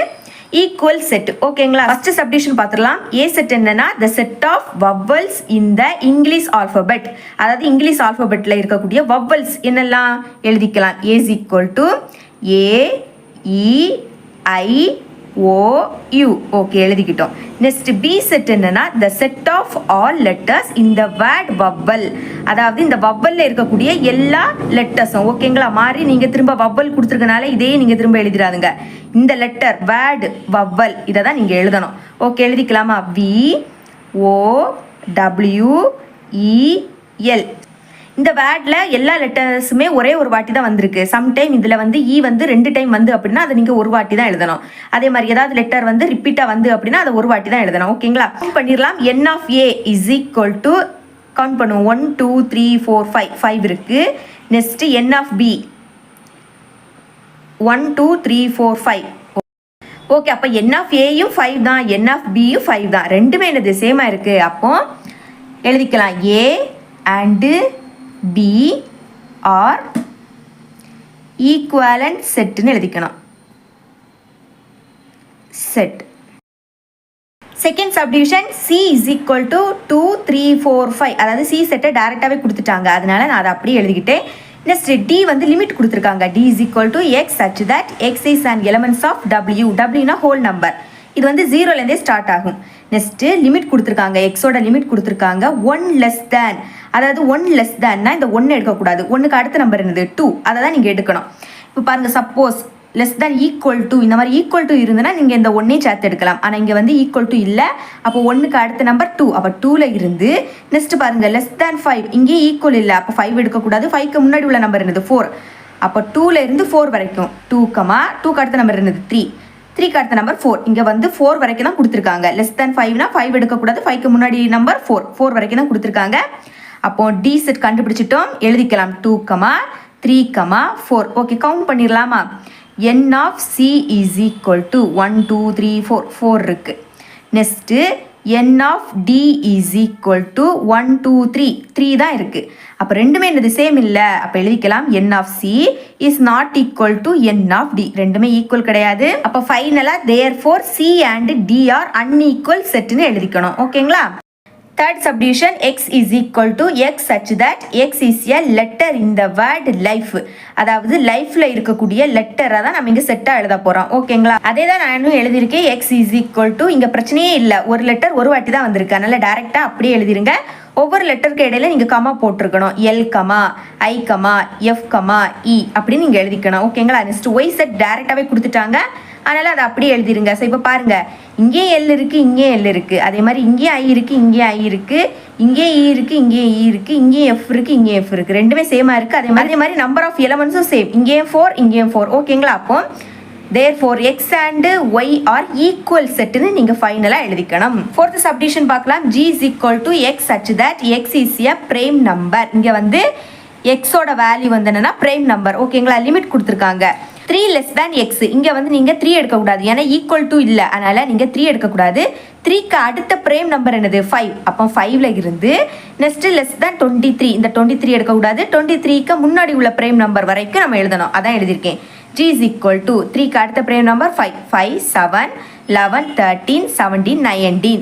ஈக்குவல் செட். ஓகேங்களா. ஃபர்ஸ்ட் சப்டிவிஷன் பார்த்துடலாம். ஏ செட் என்னன்னா the set of vowels in the English alphabet. அதாவது இங்கிலீஷ் ஆல்பபெட்டில் இருக்கக்கூடிய vowels என்னெல்லாம் எழுதிக்கலாம். A is equal to A E I O U. Okay, எழுதிக்கிட்டோம். நெக்ஸ்ட் பி செட் என்னன்னா the set of all letters in the word vowel. அதாவது இந்த வவ்வல்ல இருக்கக்கூடிய எல்லா லெட்டர்ஸும். ஓகேங்களா. மாறி நீங்கள் திரும்ப வவ்வல் கொடுத்துருக்கனால இதே நீங்கள் திரும்ப எழுதிடாதுங்க. இந்த லெட்டர் வேர்டு வவ்வல் இதை தான் நீங்கள் எழுதணும். ஓகே, எழுதிக்கலாமா. VOWEL. இந்த வேர்டில் எல்லா லெட்டர்ஸுமே ஒரே ஒரு வாட்டி தான் வந்திருக்கு. சம்டைம் இதில் வந்து இ வந்து 2 டைம் வந்து அப்படின்னா அதை நீங்கள் ஒரு வாட்டி தான் எழுதணும். அதே மாதிரி ஏதாவது லெட்டர் வந்து ரிப்பீட்டாக வந்து அப்படின்னா அதை ஒரு வாட்டி தான் எழுதணும். ஓகேங்களா. பண்ணிடலாம். N of A is equal to count பண்ணுவோம். 1 2 3 4 5 இருக்குது. Next N of B 1 2 3 4 5. Okay, அப்போ N of Aயும் 5 தான், N of Bயும் 5 தான். ரெண்டுமே என்னது சேமாக இருக்குது. அப்போ எழுதிக்கலாம் A and B are equivalent செட்னு எழுதிக்கணும். Set. Second subdivision C is equal to 2 3 4 5. அதாவது C செட்டை டேரெக்டாகவே கொடுத்துட்டாங்க. அதனால நான் அதை அப்படியே எழுதிக்கிட்டேன். நெக்ஸ்ட் D வந்து லிமிட் கொடுத்துருக்காங்க. D is equal to X such that X is an elements of W. Wனா ஹோல் நம்பர். இது வந்து 0லேருந்தே ஸ்டார்ட் ஆகும். நெக்ஸ்ட்டு லிமிட் கொடுத்துருக்காங்க. எக்ஸோட லிமிட் கொடுத்துருக்காங்க 1 less than. அதாவது 1 less thanனா இந்த 1 எடுக்கக்கூடாது. 1க்கு அடுத்த நம்பர் என்னது 2. அதை தான் நீங்கள் எடுக்கணும். இப்போ பாருங்கள், suppose less than equal to இந்த மாதிரி ஈக்குவல் டு இருந்துன்னா நீங்கள் இந்த 1ஐயும் சேர்த்து எடுக்கலாம். ஆனால் இங்கே வந்து ஈக்குவல் டு இல்லை. அப்போ 1க்கு அடுத்த நம்பர் 2. அப்போ 2ல் இருந்து நெக்ஸ்ட் பாருங்கள் லெஸ் தேன் 5. இங்கேயும் ஈக்குவல் இல்லை. அப்போ 5 எடுக்கக்கூடாது. 5க்கு முன்னாடி உள்ள நம்பர் என்னது 4. அப்போ 2ல் இருந்து 4 வரைக்கும் 2க்கு அடுத்த நம்பர் என்னது 3க்கு அடுத்த நம்பர் 4. இங்கே வந்து 4 வரைக்கும் தான் கொடுத்துருக்காங்க. லெஸ் தேன் 5னா 5 எடுக்கக்கூடாது. 5க்கு முன்னாடி நம்பர் 4 வரைக்கும் தான் கொடுத்துருக்காங்க. அப்போ டி செட் கண்டுபிடிச்சிட்டோம், எழுதிக்கலாம் 2, 3, 4. ஓகே, கவுண்ட் பண்ணிடலாமா? n of c is equal to 1 2 3 4 4 இருக்கு. Next n of d is equal to 1 2 3 3 தான் இருக்கு. அப்போ ரெண்டுமே என்னது சேம் இல்லை. அப்போ எழுதிக்கலாம் n of c is not equal to n of d. ரெண்டுமே ஈக்குவல் கிடையாது. அப்போ ஃபைனலாக therefore c and d are unequal செட்னு எழுதிக்கணும். ஓகேங்களா? Third subdivision, x is equal to x such that x is a letter in the word life. அதாவது லைஃப்ல இருக்கக்கூடிய லெட்டரை தான் நம்ம இங்க செட்டா எழுத போறோம். ஓகேங்களா? அதே தான் நானும் எழுதியிருக்கேன். x is equal to, இங்க பிரச்சனையே இல்லை, ஒரு லெட்டர் ஒரு வாட்டி தான் வந்திருக்கு, அதனால டைரக்டா அப்படியே எழுதிருங்க. ஒவ்வொரு லெட்டருக்கு இடையில நீங்க கமா போட்டிருக்கணும். L comma, i comma, F comma, இ அப்படின்னு நீங்க எழுதிக்கணும். ஓகேங்களா? நெக்ஸ்ட் ஒய் செட் டைரக்டாவே கொடுத்துட்டாங்க, அதனால அதை அப்படியே எழுதிருங்க. ஸோ இப்போ பாருங்க, இங்கேயும் எல் இருக்கு, இங்கேயும் எல் இருக்கு, அதே மாதிரி இங்கேயும் ஐ இருக்கு, இங்கேயும் ஐ இருக்கு, இங்கேயும் இ இருக்கு, இங்கேயும் இ இருக்கு, இங்கேயும் எஃப் இருக்கு, இங்கேயும் எஃப் இருக்கு, ரெண்டுமே சேமா இருக்கு. அதே மாதிரி நம்பர் ஆஃப் எலமெண்ட்ஸும் சேம், இங்கேயும் 4, இங்கேயும் 4. ஓகேங்களா? அப்போ therefore x and y are equal செட்னு நீங்க ஃபைனலா எழுதிக்கணும். fourth subdivision பார்க்கலாம். g is equal to x such that x is a prime number. இங்க வந்து x ஓட வேல்யூ வந்து என்னன்னா prime number. ஓகேங்களா? லிமிட் கொடுத்துருக்காங்க 3 less than x. இங்க வந்து நீங்க 3 எடுக்க கூடாது, ஏன்னா ஈக்குவல் டு இல்ல, அதனால நீங்க 3 எடுக்க கூடாது. 3க்கு அடுத்த பிரேம் நம்பர் என்னது? 5. அப்போ 5ல இருந்து நெக்ஸ்ட் லெஸ் than 23. இந்த 23 எடுக்க கூடாது. 23க்கு முன்னாடி உள்ள பிரேம் நம்பர் வரைக்கும் நம்ம எழுதணும். அதான் எழுதியிருக்கேன். g is equal to 3க்கு அடுத்த பிரேம் நம்பர் 5, 5 7 11 13 17 19.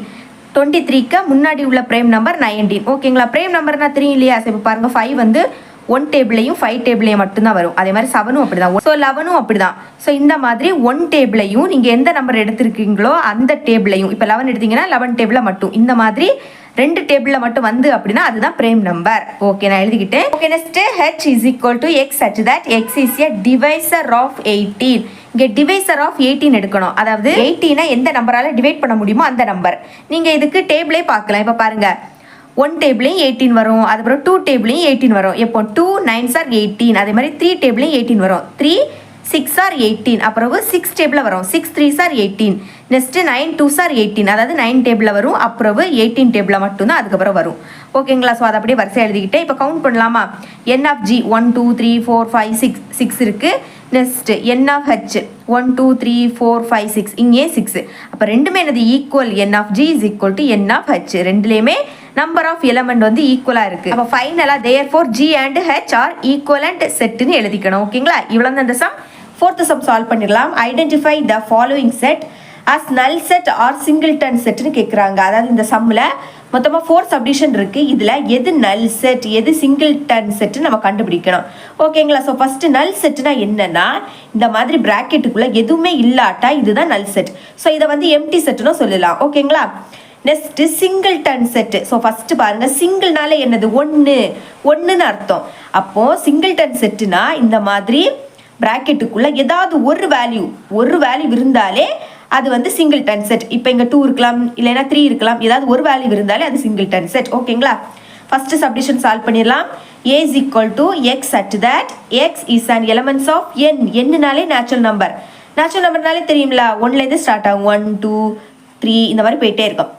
23க்கு முன்னாடி உள்ள பிரேம் நம்பர் 19. ஓகேங்களா? பிரேம் நம்பர்னா 3 இல்லையா? இப்போ பாருங்க, 5 வந்து 1 டேபிளையும் 5 டேபிளையும் மட்டும்தான் வரும். அதே மாதிரி 7ம் அப்படிதான். ஸோ 11ம் அப்படிதான். ஸோ இந்த மாதிரி 1 டேபிளையும் நீங்க எந்த நம்பர் எடுத்திருக்கீங்களோ அந்த டேபிளையும், இப்போ 11 எடுத்தீங்கன்னா 11 டேபிள மட்டும், இந்த மாதிரி 2 டேபிள்ல மட்டும் வந்து அப்படின்னா அதுதான் பிரேம் நம்பர். ஓகே, நான் எழுதிக்கிட்டேன். Okay, next h is equal to x such that x is a divisor of 18. இங்க டிவைசர் ஆஃப் 18 எடுக்கணும். அதாவது 18 எந்த நம்பரால டிவைட் பண்ண முடியுமோ அந்த நம்பர். நீங்க இதுக்கு டேபிளே பார்க்கலாம். இப்போ பாருங்க, 1 டேபிளையும் 18 வரும், அதுக்கப்புறம் 2 டேபிளையும் 18 வரும். எப்போ 2 9s are 18, அதே மாதிரி 3 டேபிளையும் 18 வரும். 3 6 are 18, அப்புறம் 6 டேபிளில் வரும். 6 3s are 18, next 9 2s are 18, அதாவது 9 டேபிளில் வரும். அப்புறம் 18 டேபிளில் மட்டும்தான் அதுக்கப்புறம் வரும். ஓகேங்களா? ஸோ அதை அப்படியே வரிசை எழுதிக்கிட்டே இப்போ கவுண்ட் பண்ணலாமா? n of g 1 2 3 4 5 6 6 இருக்கு. நெக்ஸ்ட் n of h 1 2 3 4 5 6, இங்கே 6. அப்போ ரெண்டுமே என்னது? Equal. n of g is equal to n of h. ரெண்டுலேயுமே நம்பர் ஆஃப் எலமெண்ட் வந்து ஈக்குவலா இருக்கு. அப்போ ஃபைனலா therefore g and h are equivalent செட்னு எழுதிக்கணும். ஓகேங்களா? இவ்வளவு தான் இந்த சம். fourth sum சால்வ் பண்ணிடலாம். Identify the following set as null set or singleton செட்னு கேட்குறாங்க. அதாவது இந்த சம்மில் மொத்தமாக 4 சப்டிஷன் இருக்குது. இதில் எது நல் செட் எது சிங்கிள்டன் செட்டு நம்ம கண்டுபிடிக்கணும். ஓகேங்களா? ஸோ ஃபஸ்ட்டு நல் செட்னா என்னன்னா, இந்த மாதிரி ப்ராக்கெட்டுக்குள்ளே எதுவுமே இல்லாட்டா இதுதான் நல் செட். ஸோ இதை வந்து எம்டி செட்டுன்னு சொல்லலாம். ஓகேங்களா? Next singleton set. So first பாருங்க, சிங்கிள்னால என்னது? ஒன்றுன்னு அர்த்தம். அப்போது சிங்கிள்டன் செட்டுனா இந்த மாதிரி ப்ராக்கெட்டுக்குள்ளே ஏதாவது ஒரு வேல்யூ இருந்தாலே அது வந்து சிங்கிள்டன் செட். இப்போ இங்கே 2 இருக்கலாம், இல்லைன்னா 3 இருக்கலாம், ஏதாவது ஒரு வேல்யூ இருந்தாலே அது சிங்கிள்டன் செட். ஓகேங்களா? ஃபர்ஸ்ட் சப்டிஷன் சால்வ் பண்ணிடலாம். a is equal to x such that x is an elements of n. என்னனாலே நேச்சுரல் நம்பர்னாலே தெரியுங்களா? 1லேருந்து ஸ்டார்ட் ஆகும், 1 2 3 இந்த மாதிரி போயிட்டே இருக்கும்.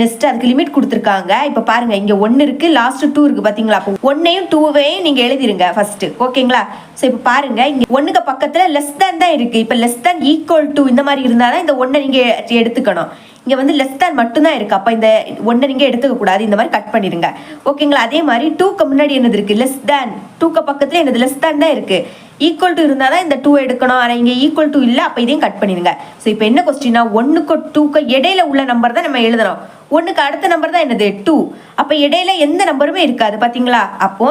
நெக்ஸ்ட் அதுக்கு லிமிட் கொடுத்துருக்காங்க. இப்போ பாருங்க, இங்கே 1 இருக்கு, லாஸ்ட் 2 இருக்கு, பார்த்தீங்களா? அப்போ 1ஐயும் 2வையும் நீங்கள் எழுதிருங்க ஃபர்ஸ்ட். ஓகேங்களா? ஸோ இப்போ பாருங்க, இங்கே 1க்கு பக்கத்தில் லெஸ் தேன் தான் இருக்கு. இப்போ லெஸ் தேன் ஈக்குவல் டு இந்த மாதிரி இருந்தால் தான் இந்த 1ஐ நீங்கள் எடுத்துக்கணும். இங்கே வந்து லெஸ் தேன் மட்டும்தான் இருக்கு. அப்போ இந்த 1ஐ நீங்கள் எடுத்துக்க கூடாது, இந்த மாதிரி கட் பண்ணிடுங்க. ஓகேங்களா? அதே மாதிரி 2க்கு முன்னாடி என்னது இருக்கு? Less than. 2க்கு பக்கத்தில் என்னது? லெஸ் தேன் தான் இருக்கு. ஈக்குவல் டு இருந்தால் தான் இந்த 2 எடுக்கணும். ஆனால் இங்கே ஈக்குவல் டு இல்லை, அப்போ இதையும் கட் பண்ணிடுங்க. ஸோ இப்போ என்ன கொஸ்டின்னா, 1க்கு 2க்கு இடையில உள்ள நம்பர் தான் நம்ம எழுதணும். 1க்கு அடுத்த நம்பர் தான் என்னது? 2. அப்போ இடையில எந்த நம்பருமே இருக்காது, பார்த்தீங்களா? அப்போ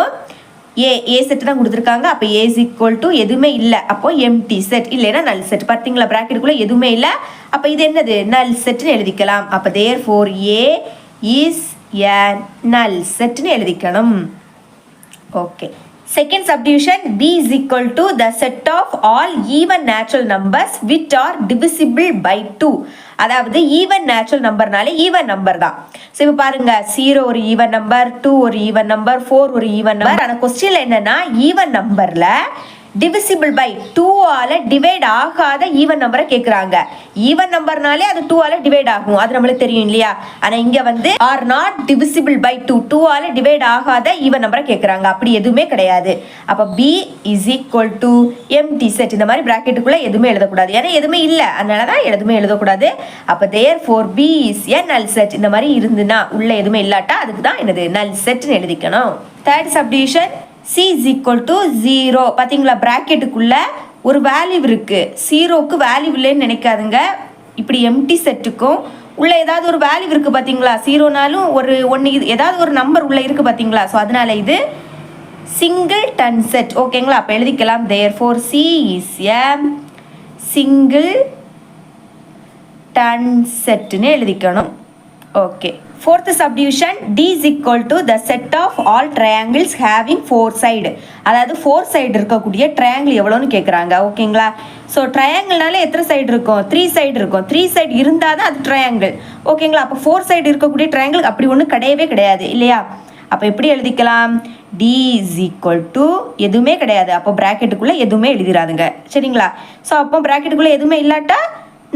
ஏ செட் தான் கொடுத்துருக்காங்க. அப்போ ஏ இஸ் ஈக்குவல் டு எதுவுமே இல்லை, அப்போ எம்டி செட், இல்லைன்னா நல் செட். பார்த்தீங்களா? ப்ராக்கெட்டுக்குள்ளே எதுவுமே இல்லை, அப்போ இது என்னது? நல் செட்னு எழுதிக்கலாம். அப்போ therefore A is a null செட்னு எழுதிக்கணும். Okay, second subdivision, b is equal to the set of all even natural numbers which are divisible by 2. அதாவது ஈவன் நேச்சுரல் நம்பர்னாலே ஈவன் நம்பர் தான். ஸோ இப்போ பாருங்க, 0 ஒரு ஈவன் நம்பர், 2 ஒரு ஈவன் நம்பர், 4 ஒரு even number. ஆனால் கொஸ்டின்ல என்னன்னா, ஈவன் நம்பர்ல டிவிசிபிள் பை 2ஆல் டிவைட் ஆகாத ஈவன் நம்பரை கேட்குறாங்க. ஈவன் நம்பர்னாலே அது 2ஆல் டிவைட் ஆகும், அது நம்மளுக்கு தெரியும் இல்லையா. ஆனால் இங்கே வந்து ஆர் நாட் டிவிசிபிள் பை 2ஆல் டிவைட் ஆகாத ஈவன் நம்பரை கேட்குறாங்க. அப்படி எதுவுமே கிடையாது. அப்போ B is equal to empty set. இந்த மாதிரி ப்ராக்கெட்டுக்குள்ளே எதுவுமே எழுதக்கூடாது, ஏன்னா எதுவுமே இல்லை, அதனால தான் எதுவுமே எழுதக்கூடாது. அப்போ தேர்ஃபோர் பி இஸ் எ நல் செட். இந்த மாதிரி இருந்துன்னா உள்ள எதுவுமே இல்லாட்டா அதுக்கு தான் என்னது நல் செட்னு எழுதிக்கணும். Third subdivision C is equal to 0. பார்த்தீங்களா, ப்ராக்கெட்டுக்குள்ள ஒரு வேல்யூ இருக்கு. ஜீரோக்கு வேல்யூ இல்லைன்னு நினைக்காதுங்க. இப்படி எம்டி செட்டுக்கும் உள்ள ஏதாவது ஒரு வேல்யூ இருக்கு பார்த்தீங்களா. ஜீரோனாலும் ஒரு ஒன்று ஏதாவது ஒரு நம்பர் உள்ள இருக்கு பார்த்தீங்களா. ஸோ அதனால இது சிங்கிள் டன் செட். ஓகேங்களா, அப்போ எழுதிக்கலாம். Therefore C is a singleton செட்னு எழுதிக்கணும். Okay. Fourth subdivision, D is equal to the set of all triangles having 4 sides. அதாவது 4 சைடு இருக்கக்கூடிய ட்ரையாங்கிள் எவ்வளோன்னு கேட்குறாங்க. ஓகேங்களா. ஸோ ட்ரையாங்கிள்னால எத்தனை சைடு இருக்கும்? 3 சைடு இருக்கும். 3 சைடு இருந்தால் தான் அது ட்ரையாங்கிள். ஓகேங்களா. அப்போ 4 சைடு இருக்கக்கூடிய ட்ரையாங்கிள் அப்படி ஒன்றும் கிடையவே கிடையாது இல்லையா. அப்போ எப்படி எழுதிக்கலாம்? D is equal to எதுவுமே கிடையாது. அப்போ ப்ராக்கெட்டுக்குள்ளே எதுவுமே எழுதிடாதுங்க, சரிங்களா. ஸோ அப்போ ப்ராக்கெட்டுக்குள்ளே எதுவுமே இல்லாட்டா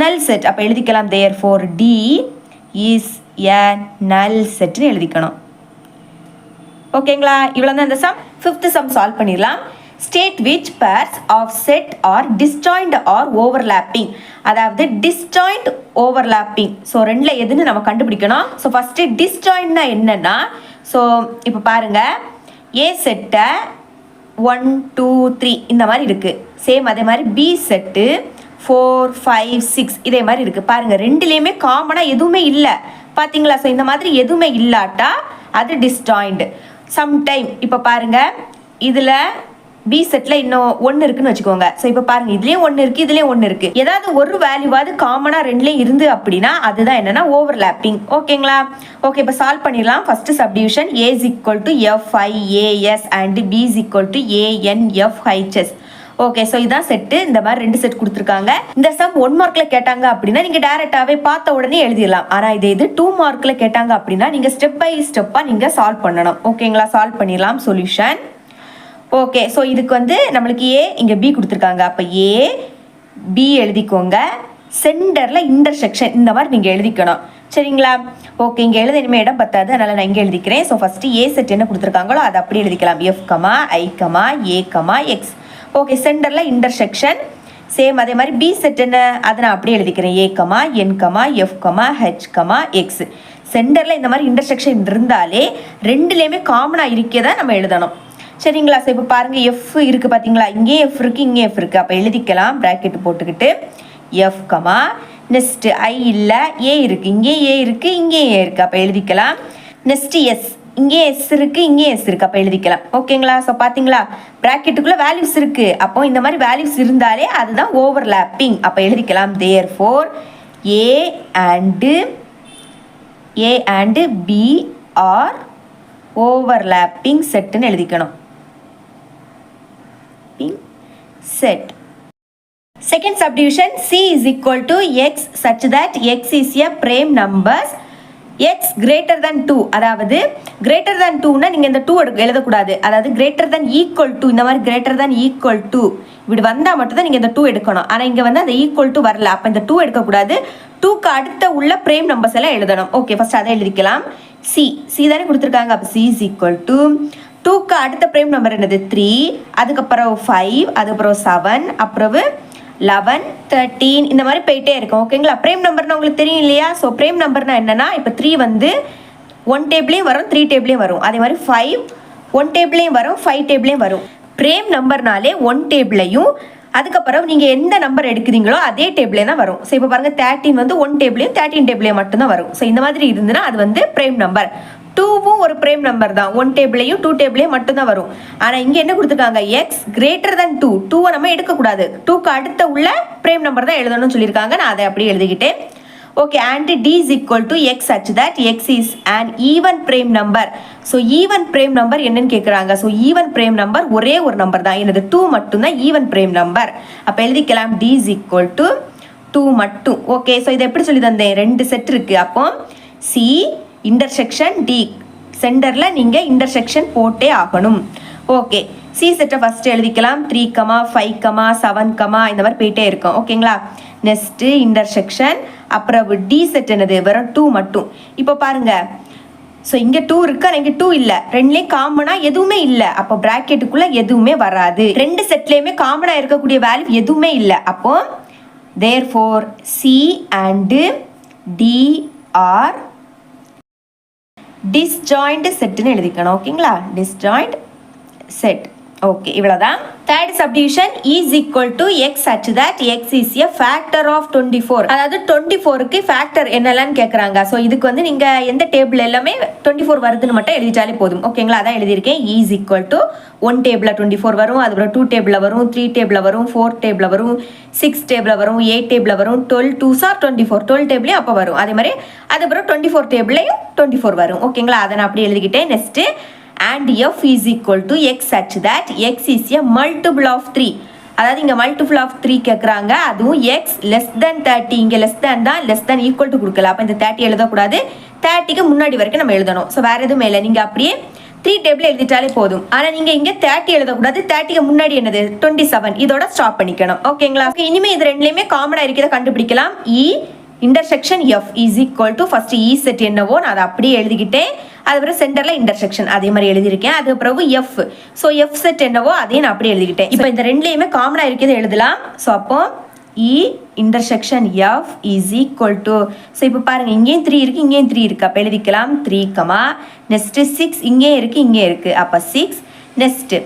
நல் செட். அப்போ எழுதிக்கலாம். Therefore D is a null செட்னு எழுதிக்கணும். ஓகேங்களா. இவ்வளோ தான் இந்த சம். ஃபிஃப்த் சம் சால்வ் பண்ணிடலாம். State which pairs of set are disjoint or overlapping. அதாவது டிஸ்ஜாயிண்ட் ஓவர்லாப்பிங். ஸோ ரெண்டில் எதுன்னு நம்ம கண்டுபிடிக்கணும். ஸோ ஃபஸ்ட்டு டிஸ்ஜாயிண்ட்னா என்னன்னா, ஸோ இப்போ பாருங்க, ஏ செட்டை 1 2 3 இந்த மாதிரி இருக்குது. சேம் அதே மாதிரி பி செட்டு 4 5 6 இதே மாதிரி இருக்குது. பாருங்கள், ரெண்டுலேயுமே காமனாக எதுவுமே இல்லை பார்த்தீங்களா. ஸோ இந்த மாதிரி எதுவுமே இல்லாட்டா அது டிஸ்ஜாயிண்ட். சம்டைம் இப்போ பாருங்கள், இதில் பி செட்டில் இன்னும் 1 இருக்குன்னு வச்சுக்கோங்க. ஸோ இப்போ பாருங்கள், இதுலேயும் 1 இருக்குது, இதுலேயும் 1 இருக்குது. ஏதாவது ஒரு வேல்யூவாவது காமனாக ரெண்டுலேயும் இருந்து அப்படின்னா அதுதான் என்னென்னா ஓவர்லாப்பிங். ஓகேங்களா. ஓகே, இப்போ சால்வ் பண்ணிடலாம். First subdivision A is equal to FIAS and B is equal to ANFHS. Okay, so இதான் செட்டு. இந்த மாதிரி 2 செட் கொடுத்துருக்காங்க. இந்த சம் 1 மார்க்கில் கேட்டாங்க அப்படின்னா நீங்கள் டேரெக்டாகவே பார்த்த உடனே எழுதிடலாம். ஆனால் இது 2 மார்க்கில் கேட்டாங்க அப்படின்னா நீங்கள் ஸ்டெப் பை ஸ்டெப்பாக நீங்கள் சால்வ் பண்ணணும். ஓகேங்களா. சால்வ் பண்ணிடலாம். சொல்யூஷன். ஓகே, ஸோ இதுக்கு வந்து நம்மளுக்கு ஏ இங்கே பி கொடுத்துருக்காங்க. அப்போ ஏ பி எழுதிக்கோங்க. சென்டரில் இன்டர்செக்ஷன் இந்த மாதிரி நீங்கள் எழுதிக்கணும், சரிங்களா. ஓகே, இங்கே எழுத இனிமேல் இடம் பத்தாது, அதனால் நான் இங்கே எழுதிக்கிறேன். ஸோ ஃபஸ்ட்டு ஏ செட் என்ன கொடுத்துருக்காங்களோ அதை அப்படியே எழுதிக்கலாம். F, I, A, X. Okay, சென்டரில் இன்டர்செக்ஷன். சேம் அதே மாதிரி பி செட் என்ன, அதை நான் அப்படியே எழுதிக்கிறேன். A, N, F, H, X. சென்டரில் இந்த மாதிரி இன்டர்செக்ஷன் இருந்தாலே ரெண்டுலேயுமே காமனாக இருக்கே தான் நம்ம எழுதணும், சரிங்களா. ஸோ இப்போ பாருங்கள், எஃப் இருக்குது பார்த்தீங்களா, இங்கே எஃப் இருக்குது, இங்கே எஃப் இருக்குது. அப்போ எழுதிக்கலாம் ப்ராக்கெட் போட்டுக்கிட்டு F, நெக்ஸ்ட்டு ஐ இல்லை, ஏ இருக்குது, இங்கே ஏ இருக்குது, இங்கே ஏ இருக்குது. அப்போ எழுதிக்கலாம். நெக்ஸ்ட்டு எஸ், இங்கே எஸ் இருக்குது, இங்கே எஸ் இருக்குது. அப்போ எழுதிக்கலாம். ஓகேங்களா. ஸோ பார்த்தீங்களா, ப்ராக்கெட்டுக்குள்ளே வேல்யூஸ் இருக்குது. அப்போ இந்த மாதிரி வேல்யூஸ் இருந்தாலே அதுதான் ஓவர்லாப்பிங். அப்போ எழுதிக்கலாம். Therefore A and B are overlapping செட்டுன்னு எழுதிக்கணும். Set. Second subdivision, C is equal to X such that X is a prime numbers. X greater than 2. அதாவது greater than 2னா நீங்கள் இந்த 2 எழுதக்கூடாது. அதாவது greater than equal to, இந்த மாதிரி greater than equal to இப்படி வந்தால் மட்டும்தான் நீங்கள் இந்த 2 எடுக்கணும். ஆனால் இங்கே வந்து அந்த equal to வரல, அப்போ இந்த 2 எடுக்கக்கூடாது. 2க்கு அடுத்த உள்ள prime numbers எல்லாம் எழுதணும். ஓகே, ஃபஸ்ட் அதை எழுதிக்கலாம். C தானே கொடுத்துருக்காங்க. அப்போ C is equal to 2க்கு அடுத்த prime number என்னது 3, அதுக்கப்புறம் 5, அதுக்கப்புறம் 7, அப்புறம் 11, 13 இந்த மாதிரி போயிட்டே இருக்கும். ஓகேங்களா. பிரேம் நம்பர்னா உங்களுக்கு தெரியும் இல்லையா. ஸோ பிரேம் நம்பர்னா என்னன்னா, இப்போ 3 வந்து 1 டேபிளையும் வரும், 3 டேபிளையும் வரும். அதே மாதிரி 5 1 டேபிளையும் வரும், 5 டேபிளையும் வரும். பிரேம் நம்பர்னாலே 1 டேபிளையும் அதுக்கப்புறம் நீங்கள் எந்த நம்பர் எடுக்கிறீங்களோ அதே டேபிளே தான் வரும். ஸோ இப்போ பாருங்கள், 13 வந்து 1 டேபிளையும் 13 டேபிளையும் மட்டும்தான் வரும். ஸோ இந்த மாதிரி இருந்துன்னா அது வந்து பிரேம் நம்பர். 2வும் ஒரு பிரேம் நம்பர் தான், 1 டேபிளையும் 2 டேபிளையும் மட்டும்தான் வரும். ஆனால் இங்கே என்ன கொடுத்துருக்காங்க, எக்ஸ் கிரேட்டர் தென் 2. 2வை நம்ம எடுக்கக்கூடாது, 2க்கு அடுத்த உள்ள பிரேம் நம்பர் தான் எழுதணும்னு சொல்லியிருக்காங்க. நான் அதை அப்படியே எழுதிக்கிட்டேன். Okay, and D is equal to X such that X is an even prime number. So even prime number என்னன்னு கேட்குறாங்க. ஸோ ஈவன் பிரேம் நம்பர் ஒரே ஒரு நம்பர் தான், என்னது 2 மட்டும்தான் ஈவன் பிரேம் நம்பர். அப்போ எழுதிக்கலாம். D is equal to 2 மட்டும். ஓகே, ஸோ இதை எப்படி சொல்லி தந்தேன், 2 செட் இருக்குது. அப்போ C இன்டர்செக்ஷன் D, சென்டரில் நீங்கள் இன்டர்செக்ஷன் போட்டே ஆகணும். ஓகே, சி செட்டை ஃபஸ்ட்டு எழுதிக்கலாம். 3, 5, 7, இந்த மாதிரி போயிட்டே இருக்கும். ஓகேங்களா? Next intersection. அப்புறம் டி செட் என்னது, வெறும் 2 மட்டும். இப்போ பாருங்க, ஸோ இங்கே 2 இருக்கு, ஆனால் இங்கே 2 இல்லை. ரெண்டுலேயும் காமனாக எதுவுமே இல்லை. அப்போ ப்ராக்கெட்டுக்குள்ளே எதுவுமே வராது. ரெண்டு செட்லேயுமே காமனாக இருக்கக்கூடிய வேல்யூ எதுவுமே இல்லை. அப்போ therefore C and D are disjoint செட்னு எழுதிக்கணும். ஓகேங்களா? Disjoint set. ஓகே, இவ்வளோதான். Third subdivision is equal to X such that x is a factor of 24. அதாவது 24க்கு ஃபேக்டர் என்னெல்லாம் கேட்குறாங்க. ஸோ இதுக்கு வந்து நீங்கள் எந்த டேபிள் எல்லாமே 24 வருதுன்னு மட்டும் எழுதிட்டாலே போதும். ஓகேங்களா? அதான் எழுதியிருக்கேன். இஸ் ஈக்குவல் டு 1 டேபிளில் 24 வரும், அதுக்கப்புறம் 2 டேபிளில் வரும், 3 டேபிளில் வரும், 4 டேபிளில் வரும், 6 டேபிளில் வரும், 8 டேபிளில் வரும், 12 2s are 24, 12 டேபிளையும் அப்போ வரும். அதே மாதிரி அதுக்கப்புறம் 24 டேபிளையும் 24 வரும். ஓகேங்களா? அதை நான் அப்படி எழுதிக்கிட்டேன். Next and f is equal to x such that x is a multiple of 3. அதாவது இங்கே மல்டிபிள் ஆஃப் 3 கேட்குறாங்க. அதுவும் x less than 30. இங்கே less than தான், less than equal to கொடுக்கல. அப்போ இந்த 30 எழுதக்கூடாது, 30க்கு முன்னாடி வரைக்கும் நம்ம எழுதணும். ஸோ வேறு எதுவும் இல்லை, நீங்கள் அப்படியே 3 டேபிள் எழுதிட்டாலே போதும். ஆனால் நீங்கள் இங்கே 30 எழுதக்கூடாது, 30க்கு முன்னாடி என்னது 27, இதோட ஸ்டாப் பண்ணிக்கணும். ஓகேங்களா? இனிமேல் இது ரெண்டுலேயுமே காமனாக இருக்கிறத கண்டுபிடிக்கலாம். Intersection F is equal to first E set என்னவோ நான் அதை அப்படியே எழுதிக்கிட்டேன். அதுக்கப்புறம் சென்டரில் இன்டர்செக்ஷன் அதே மாதிரி எழுதியிருக்கேன். அதுக்கப்புறம் எஃப், ஸோ எஃப் செட் என்னவோ அதையும் நான் அப்படியே எழுதிக்கிட்டேன். இப்போ இந்த ரெண்டுலேயுமே காமனாக இருக்கிறது எழுதலாம். ஸோ அப்போ இ intersection F is equal to, so இப்போ பாருங்கள் இங்கேயும் 3 இருக்குது, இங்கேயும் 3 இருக்குது. அப்போ எழுதிக்கலாம் 3, நெக்ஸ்ட்டு 6 இங்கேயும் இருக்குது, இங்கே இருக்குது. அப்போ 6, நெக்ஸ்ட்டு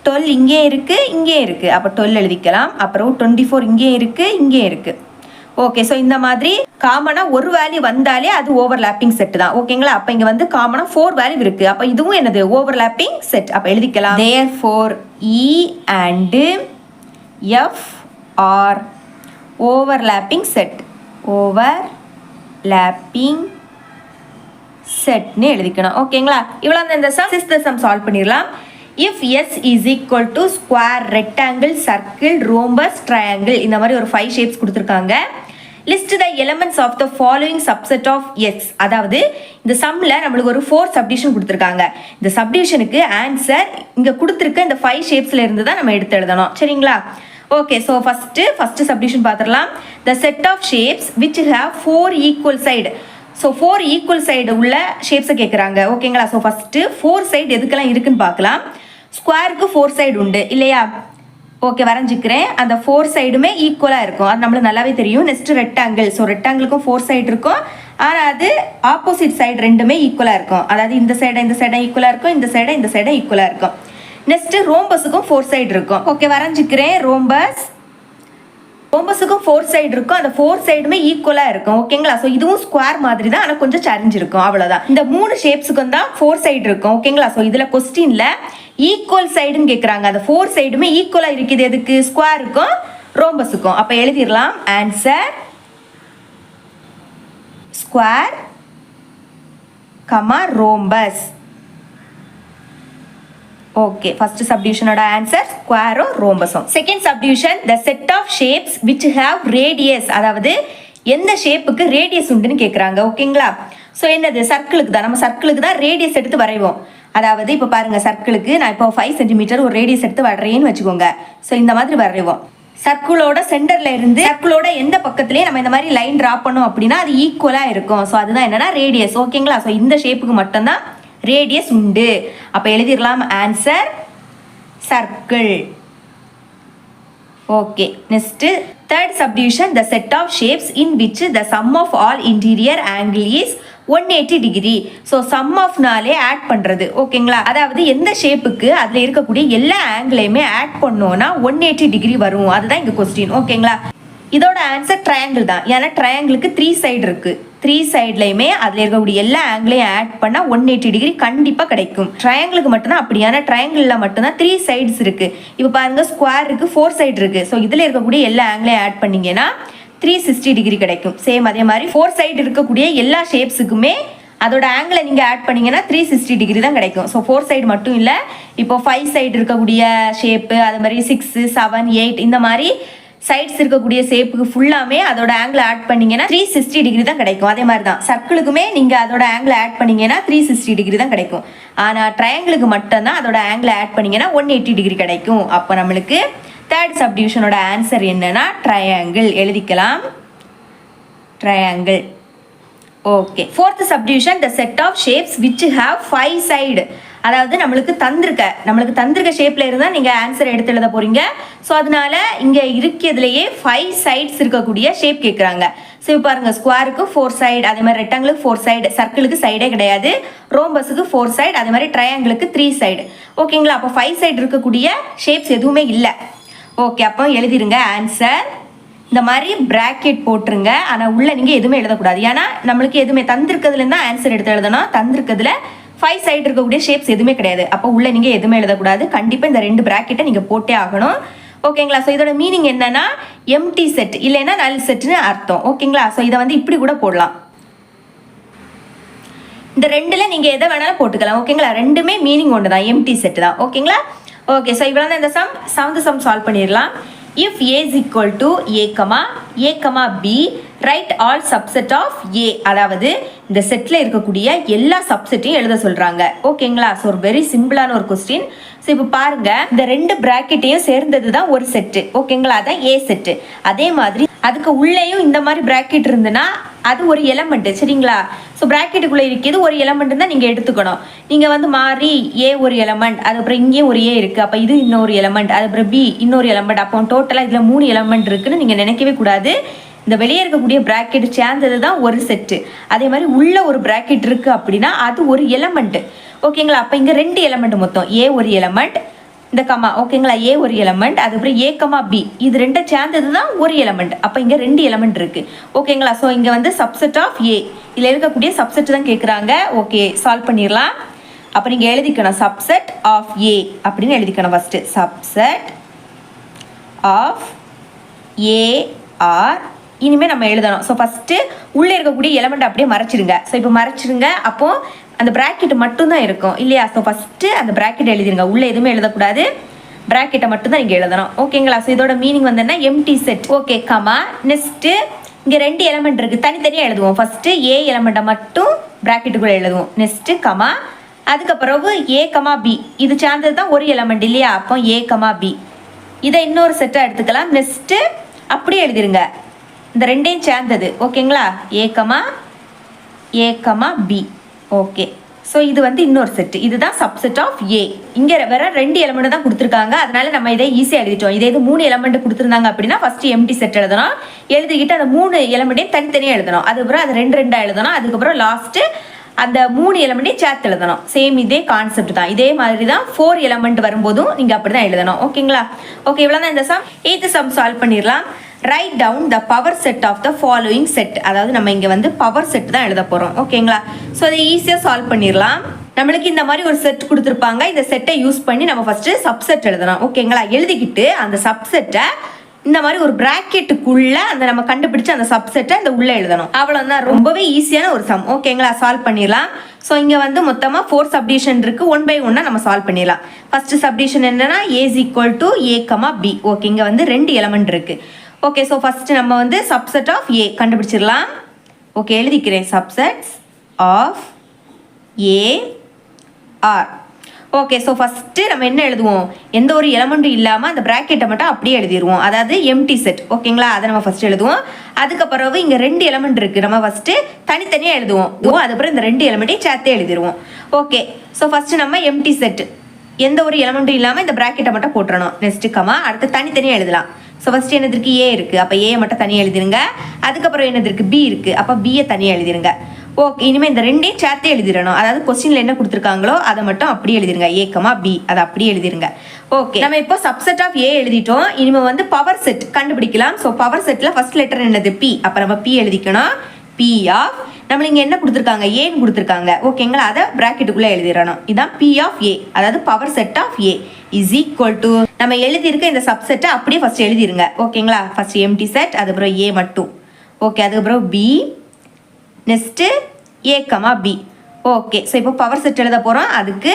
12 இங்கே இருக்குது, இங்கே இருக்குது. அப்போ 12 எழுதிக்கலாம். அப்புறம் 24 இங்கே இருக்குது, இங்கே இருக்குது. ஓகே, ஸோ இந்த மாதிரி காமனாக ஒரு வேல்யூ வந்தாலே அது ஓவர்லாப்பிங் செட் தான். ஓகேங்களா? அப்போ இங்கே வந்து காமனாக 4 வேல்யூ இருக்குது. அப்போ இதுவும் என்னது ஓவர்லாப்பிங் செட். அப்போ எழுதிக்கலாம். Therefore E and F are overlapping set. Overlapping செட்னு எழுதிக்கணும். ஓகேங்களா? இவ்வளோ இந்த சிக்ஸ்த் சம் சால்வ் பண்ணிடலாம். If S is equal to square, rectangle, circle, rhombus, triangle, இந்த மாதிரி ஒரு 5 shapes கொடுத்துருக்காங்க. List the elements of the following subset of X. அதாவது இந்த சம்மில் நம்மளுக்கு ஒரு 4 சப்டிவிஷன் கொடுத்துருக்காங்க. இந்த சப்டிவிஷனுக்கு ஆன்சர் இங்கே கொடுத்துருக்க இந்த 5 ஷேப்ஸில் இருந்து தான் நம்ம எடுத்து எழுதணும். சரிங்களா? ஓகே, ஸோ ஃபஸ்ட்டு சப்டிவிஷன் பார்த்துடலாம். The set of shapes which have 4 equal side. So 4 equal side உள்ள ஷேப்ஸை கேட்குறாங்க. ஓகேங்களா? ஸோ ஃபஸ்ட்டு 4 சைடு எதுக்கெல்லாம் இருக்குன்னு பார்க்கலாம். ஸ்கொயருக்கு 4 சைடு உண்டு இல்லையா? ஓகே, வரைஞ்சிக்கிறேன். அந்த 4 சைடுமே ஈக்குவலாக இருக்கும், அது நம்மளுக்கு நல்லாவே தெரியும். Next rectangle. ஸோ ரெக்டாங்கிளுக்கும் 4 சைடு இருக்கும், ஆனால் அது ஆப்போசிட் சைடு ரெண்டுமே ஈக்குவலாக இருக்கும். அதாவது இந்த சைடும் ஈக்குவலாக இருக்கும், இந்த சைடும் ஈக்குவலாக இருக்கும். நெக்ஸ்ட்டு ரோம்பஸுக்கும் 4 சைடு இருக்கும். ஓகே, வரைஞ்சிக்கிறேன். ரோம்பஸுக்கும் 4 சைடு இருக்கும், அந்த 4 சைடுமே ஈக்குவலாக இருக்கும். ஓகேங்களா? ஸோ இதுவும் ஸ்கொயர் மாதிரி தான், ஆனால் கொஞ்சம் சேலஞ்ச் இருக்கும், அவ்வளோதான். இந்த 3 ஷேப்ஸுக்கும் தான் 4 சைடு இருக்கும். ஓகேங்களா? ஸோ இதில் கொஸ்டினில் ஈக்குவல் சைடுன்னு கேட்குறாங்க. அந்த 4 சைடுமே ஈக்குவலாக இருக்குது எதுக்கு? ஸ்கொயருக்கும் ரோம்பஸுக்கும். அப்போ எழுதிடலாம். Answer square comma rhombus. Okay, first சப்டிவிஷனோட ஆன்சர் ஸ்கொயரும் ரோம்பஸும். Second subdivision the set of shapes which have radius. அதாவது எந்த ஷேப்புக்கு ரேடியஸ் உண்டுன்னு கேட்குறாங்க. ஓகேங்களா? ஸோ என்னது சர்க்கிளுக்கு தான், நம்ம சர்க்கிளுக்கு தான் ரேடியஸ் எடுத்து வரைவோம். அதாவது இப்போ பாருங்கள், சர்க்கிளுக்கு நான் இப்போ 5 சென்டிமீட்டர் ஒரு ரேடியஸ் எடுத்து வரையேன்னு வச்சுக்கோங்க. ஸோ இந்த மாதிரி வரைவோம். சர்க்கிளோட சென்டர்ல இருந்து சர்க்கிளோட எந்த பக்கத்துலேயே நம்ம இந்த மாதிரி லைன் ட்ரா பண்ணோம் அப்படின்னா அது ஈக்குவலாக இருக்கும். ஸோ அதுதான் என்னன்னா ரேடியஸ். ஓகேங்களா? ஸோ இந்த ஷேப்புக்கு மட்டும்தான் ரேடியஸ் உண்டு. அப்போ எழுதிடலாம் answer circle. Okay, next third subdivision the set of shapes in which the sum of all interior angle is 180 degree. So sum ஆஃப்னாலே ஆட் பண்ணுறது. ஓகேங்களா? அதாவது எந்த ஷேப்புக்கு அதில் இருக்கக்கூடிய எல்லா ஆங்கிளையுமே ஆட் பண்ணோன்னா 180 டிகிரி வரும். அதுதான் இங்கே கொஸ்டின். ஓகேங்களா? இதோட ஆன்சர் ட்ரையாங்கிள் தான். ஏன்னா ட்ரையாங்கிளுக்கு 3 சைடு இருக்குது. 3 சைட்லையுமே அதில் இருக்கக்கூடிய எல்லா ஆங்கிளையும் ஆட் பண்ணால் 180 டிகிரி கண்டிப்பாக கிடைக்கும். ட்ரையாங்கிளுக்கு மட்டும்தான் அப்படி. ஏன்னா ட்ரையாங்கிளில் மட்டும்தான் 3 சைட்ஸ் இருக்குது. இப்போ பாருங்கள், ஸ்கொயருக்கு 4 சைடு இருக்குது. ஸோ இதில் இருக்கக்கூடிய எல்லா ஆங்கிளையும் ஆட் பண்ணிங்கன்னா 360 டிகிரி கிடைக்கும். சேம் அதே மாதிரி 4 சைடு இருக்கக்கூடிய எல்லா ஷேப்ஸுக்குமே அதோட ஆங்கிளை நீங்கள் ஆட் பண்ணிங்கன்னா 360 டிகிரி தான் கிடைக்கும். ஸோ 4 சைடு மட்டும் இல்லை, இப்போ 5 சைடு இருக்கக்கூடிய ஷேப்பு, அது மாதிரி 6, 7, 8 இந்த மாதிரி சைட்ஸ் இருக்கக்கூடிய ஷேப்புக்கு ஃபுல்லாமே அதோட ஆங்கிள் ஆட் பண்ணீங்கன்னா 360 டிகிரி தான் கிடைக்கும். அதே மாதிரி தான் சர்க்கிளுக்குமே நீங்கள் அதோட ஆங்கிள் ஆட் பண்ணீங்கன்னா 360 டிகிரி தான் கிடைக்கும். ஆனால் ட்ரையாங்கிளுக்கு மட்டும்தான் அதோட ஆங்கிள் ஆட் பண்ணீங்கன்னா 180 டிகிரி கிடைக்கும். அப்போ நம்மளுக்கு தேர்ட் சப்டிவிஷனோட ஆன்சர் என்னன்னா ட்ரையாங்கிள். எழுதிக்கலாம் triangle. Okay, fourth subdivision the set of shapes which have 5 side. அதாவது நம்மளுக்கு தந்திருக்க ஷேப்ல இருந்தால் நீங்கள் ஆன்சர் எடுத்து எழுத போறீங்க. ஸோ அதனால இங்கே இருக்கிறதுலையே 5 சைட்ஸ் இருக்கக்கூடிய ஷேப் கேட்குறாங்க. ஸோ இப்போ பாருங்க, ஸ்கொயருக்கு 4 சைடு, அதே மாதிரி ரெக்டாங்கிளுக்கு 4 சைடு, சர்க்கிளுக்கு சைடே கிடையாது, ரோம்பஸுக்கு 4 சைடு, அதே மாதிரி ட்ரையாங்கிளுக்கு 3 சைடு. ஓகேங்களா? அப்போ 5 சைடு இருக்கக்கூடிய ஷேப்ஸ் எதுவுமே இல்லை. ஓகே, அப்போ எழுதிருங்க ஆன்சர். இந்த மாதிரி பிராக்கெட் போட்டுருங்க. ஆனால் உள்ள நீங்கள் எதுவுமே எழுதக்கூடாது. ஏன்னா நம்மளுக்கு எதுவுமே தந்திருக்கிறதுல தான் ஆன்சர் எடுத்து எழுதணும். தந்திருக்கிறதுல 5 சைடு இருக்கக்கூடிய ஷேப்ஸ் எதுவுமே கிடையாது. அப்போ உள்ள நீங்கள் எதுவுமே எழுதக்கூடாது. கண்டிப்பாக இந்த 2 பிராக்கெட்டை நீங்கள் போட்டே ஆகணும். ஓகேங்களா? ஸோ இதோட மீனிங் என்னன்னா எம்டி செட் இல்லைன்னா நல் செட்னு அர்த்தம். ஓகேங்களா? ஸோ இதை வந்து இப்படி கூட போடலாம். இந்த 2ல் நீங்கள் எதை வேணாலும் போட்டுக்கலாம். ஓகேங்களா? ரெண்டுமே மீனிங் ஒன்று தான், எம்டி செட் தான். ஓகேங்களா? ஓகே, ஸோ இவ்வளோ தான் இந்த செவன்த் சம் சால்வ் பண்ணிடலாம். If A is equal to A, B, write all subset of A. அதாவது இந்த செட்டில் இருக்கக்கூடிய எல்லா சப்செட்டையும் எழுத சொல்கிறாங்க. ஓகேங்களா? ஸோ ஒரு வெரி சிம்பிளான ஒரு கொஸ்டின். ஸோ இப்போ பாருங்க, இந்த 2 பிராக்கெட்டையும் சேர்ந்தது தான் ஒரு செட்டு. ஓகேங்களா? அதான் ஏ செட்டு. அதே மாதிரி அதுக்கு உள்ளேயும் இந்த மாதிரி பிராக்கெட் இருந்துன்னா அது ஒரு எலமெண்ட். சரிங்களா? ஸோ பிராக்கெட்டுக்குள்ளே இருக்கிறது ஒரு எலமெண்ட் தான் நீங்கள் எடுத்துக்கணும். நீங்கள் வந்து மாறி ஏ ஒரு எலமெண்ட், அதுக்கப்புறம் இங்கேயும் ஒரு ஏ இருக்குது, அப்போ இது இன்னொரு எலமெண்ட், அதுக்கப்புறம் பி இன்னொரு எலமெண்ட், அப்போ டோட்டலாக இதில் 3 எலமெண்ட் இருக்குன்னு நீங்கள் நினைக்கவே கூடாது. இந்த வெளியே இருக்கக்கூடிய பிராக்கெட் சேர்ந்தது தான் ஒரு செட்டு. அதே மாதிரி உள்ள ஒரு பிராக்கெட் இருக்குது அப்படின்னா அது ஒரு எலமெண்ட். ஓகேங்களா? அப்போ இங்கே 2 எலமெண்ட் மொத்தம். ஏ ஒரு எலமெண்ட், இந்த கமா. ஓகேங்களா? ஏ ஒரு எலமெண்ட், அதுக்கப்புறம் ஏ கமா பி, இது 2 சேர்ந்தது தான் ஒரு எலமெண்ட். அப்போ இங்கே 2 எலமெண்ட் இருக்கு. ஓகேங்களா? ஸோ இங்கே வந்து சப்செட் ஆஃப் ஏ, இதில் இருக்கக்கூடிய சப்செட் தான் கேட்குறாங்க. ஓகே, சால்வ் பண்ணிடலாம். அப்போ நீங்கள் எழுதிக்கணும் சப்செட் ஆஃப் ஏ அப்படின்னு எழுதிக்கணும். First subset of A are இனிமேல் நம்ம எழுதணும். ஸோ ஃபஸ்ட்டு உள்ளே இருக்கக்கூடிய எலமெண்ட் அப்படியே மறைச்சிடுங்க. ஸோ இப்போ மறைச்சிடுங்க, அப்போது அந்த பிராக்கெட் மட்டும்தான் இருக்கும் இல்லையா? ஸோ ஃபஸ்ட்டு அந்த பிராக்கெட் எழுதிருங்க. உள்ளே எதுவுமே எழுதக்கூடாது, பிராக்கெட்டை மட்டும் தான் நீங்கள் எழுதணும். ஓகேங்களா? ஸோ இதோட மீனிங் வந்து என்ன? Empty set. Okay, comma. Next இங்கே 2 எலமெண்ட் இருக்குது, தனித்தனியாக எழுதுவோம். ஃபஸ்ட்டு ஏ எலமெண்ட்டை மட்டும் பிராக்கெட்டுக்குள்ளே எழுதுவோம். நெக்ஸ்ட்டு கமா, அதுக்கப்புறம் ஏ கமா பி, இது சேர்ந்தது தான் ஒரு எலமெண்ட் இல்லையா? அப்போ ஏ கமா பி, இதை இன்னொரு செட்டாக எடுத்துக்கலாம். நெக்ஸ்ட்டு அப்படியே எழுதிருங்க, இந்த 2ஐயும் சேர்ந்தது. ஓகேங்களா? ஏ கமா பி. ஓகே, ஸோ இது வந்து இன்னொரு செட்டு, இதுதான் சப்செட் ஆஃப் ஏ. இங்கே வேற 2 எலமெண்ட் தான் கொடுத்துருக்காங்க, அதனால நம்ம இதை ஈஸியாக எழுதிட்டோம். இதே இது 3 எலமெண்ட் கொடுத்துருந்தாங்க அப்படின்னா ஃபர்ஸ்ட் எம்டி செட் எழுதணும். எழுதிக்கிட்டு அந்த 3 எலமெண்ட்டையும் தனித்தனியாக எழுதணும். அதுக்கப்புறம் அது 2 எழுதணும். அதுக்கப்புறம் லாஸ்ட்டு அந்த 3 எலமெண்ட்டையும் சேர்த்து எழுதணும். சேம் இதே கான்செப்ட் தான். இதே மாதிரி தான் 4 எலமெண்ட் வரும்போதும் நீங்கள் அப்படி தான் எழுதணும். ஓகேங்களா? ஓகே, இவ்வளோ தான் இந்த சம். 8th சம் சால்வ் பண்ணிடலாம். Write down the power set of the following set. அதாவது நம்ம இங்கே வந்து பவர் செட் தான் எழுத போகிறோம். ஓகேங்களா? ஸோ அதை ஈஸியாக சால்வ் பண்ணிடலாம். நம்மளுக்கு இந்த மாதிரி ஒரு செட் கொடுத்துருப்பாங்க. இந்த செட்டை யூஸ் பண்ணி நம்ம ஃபஸ்ட்டு சப்செட் எழுதணும். ஓகேங்களா? எழுதிக்கிட்டு அந்த சப்செட்டை இந்த மாதிரி ஒரு பிராக்கெட்டுக்குள்ள அந்த நம்ம கண்டுபிடிச்ச அந்த சப்செட்டை இந்த உள்ள எழுதணும். அவ்வளோதான், ரொம்பவே ஈஸியான ஒரு சம். ஓகேங்களா? சால்வ் பண்ணிடலாம். ஸோ இங்கே வந்து மொத்தமாக 4 சப்டிஷன் இருக்கு. 1 by 1 நம்ம சால்வ் பண்ணிடலாம். ஃபர்ஸ்ட் சப்டிஷன் என்னன்னா A is equal to A comma B. Okay, இங்கே வந்து 2 எலமெண்ட் இருக்கு. ஓகே, ஸோ ஃபர்ஸ்ட் நம்ம வந்து சப்செட் ஆஃப் ஏ கண்டுபிடிச்சிடலாம். ஓகே, எழுதிக்கிறேன் subsets of A are. Okay, so first நம்ம என்ன எழுதுவோம்? எந்த ஒரு எலமெண்ட்டும் இல்லாமல் அந்த ப்ராக்கெட்டை மட்டும் அப்படியே எழுதிடுவோம். அதாவது எம்டி செட். ஓகேங்களா? அதை நம்ம ஃபஸ்ட்டு எழுதுவோம். அதுக்கப்புறம் இங்கே 2 எலமெண்ட் இருக்குது, நம்ம ஃபஸ்ட்டு தனித்தனியாக எழுதுவோம். அதுக்கப்புறம் இந்த 2 எலமெண்ட்டையும் சேர்த்தே எழுதிடுவோம். ஓகே, ஸோ ஃபஸ்ட்டு நம்ம எம்டி செட், எந்த ஒரு எலமெண்ட்டும் இல்லாமல் இந்த ப்ராக்கெட்டை மட்டும் போட்டுறணும். நெக்ஸ்ட்டு கமா, அடுத்து தனித்தனியாக எழுதலாம். ஸோ ஃபஸ்ட்டு என்னதுக்கு ஏ இருக்குது, அப்போ ஏயை மட்டும் தனியாக எழுதிருங்க. அதுக்கப்புறம் என்னது இருக்குது? பி இருக்குது, அப்போ பியை தனியாக எழுதிருங்க. ஓகே, இனிமேல் இந்த 2ஐயும் சேர்த்தே எழுதிடணும். அதாவது கொஸ்டினில் என்ன கொடுத்துருக்காங்களோ அதை மட்டும் அப்படியே எழுதிருங்க. ஏ கமா பி, அதை அப்படியே எழுதிருங்க. ஓகே, நம்ம இப்போ சப்செட் ஆஃப் ஏ எழுதிட்டோம். இனிமேல் வந்து பவர் செட் கண்டுபிடிக்கலாம். So power settle first letter என்னது? பி. அப்போ நம்ம பி எழுதிக்கணும். பி ஆஃப் நம்மளுக்கு இங்கே என்ன கொடுத்துருக்காங்க? ஏன்னு கொடுத்துருக்காங்க. ஓகேங்களா? அதை ப்ராக்கெட்டுக்குள்ளே எழுதிடணும். இதுதான் பி ஆஃப் ஏ, அதாவது power set of A is equal to நம்ம எழுதியிருக்க இந்த சப்செட்டை அப்படியே ஃபர்ஸ்ட் எழுதிருங்க. ஓகேங்களா? ஃபர்ஸ்ட் எம்டி செட், அதுக்கப்புறம் ஏ மட்டும். ஓகே, அதுக்கப்புறம் பி, நெக்ஸ்ட்டு ஏ கமா பி. ஓகே, ஸோ இப்போ பவர் செட் எழுத போகிறோம். அதுக்கு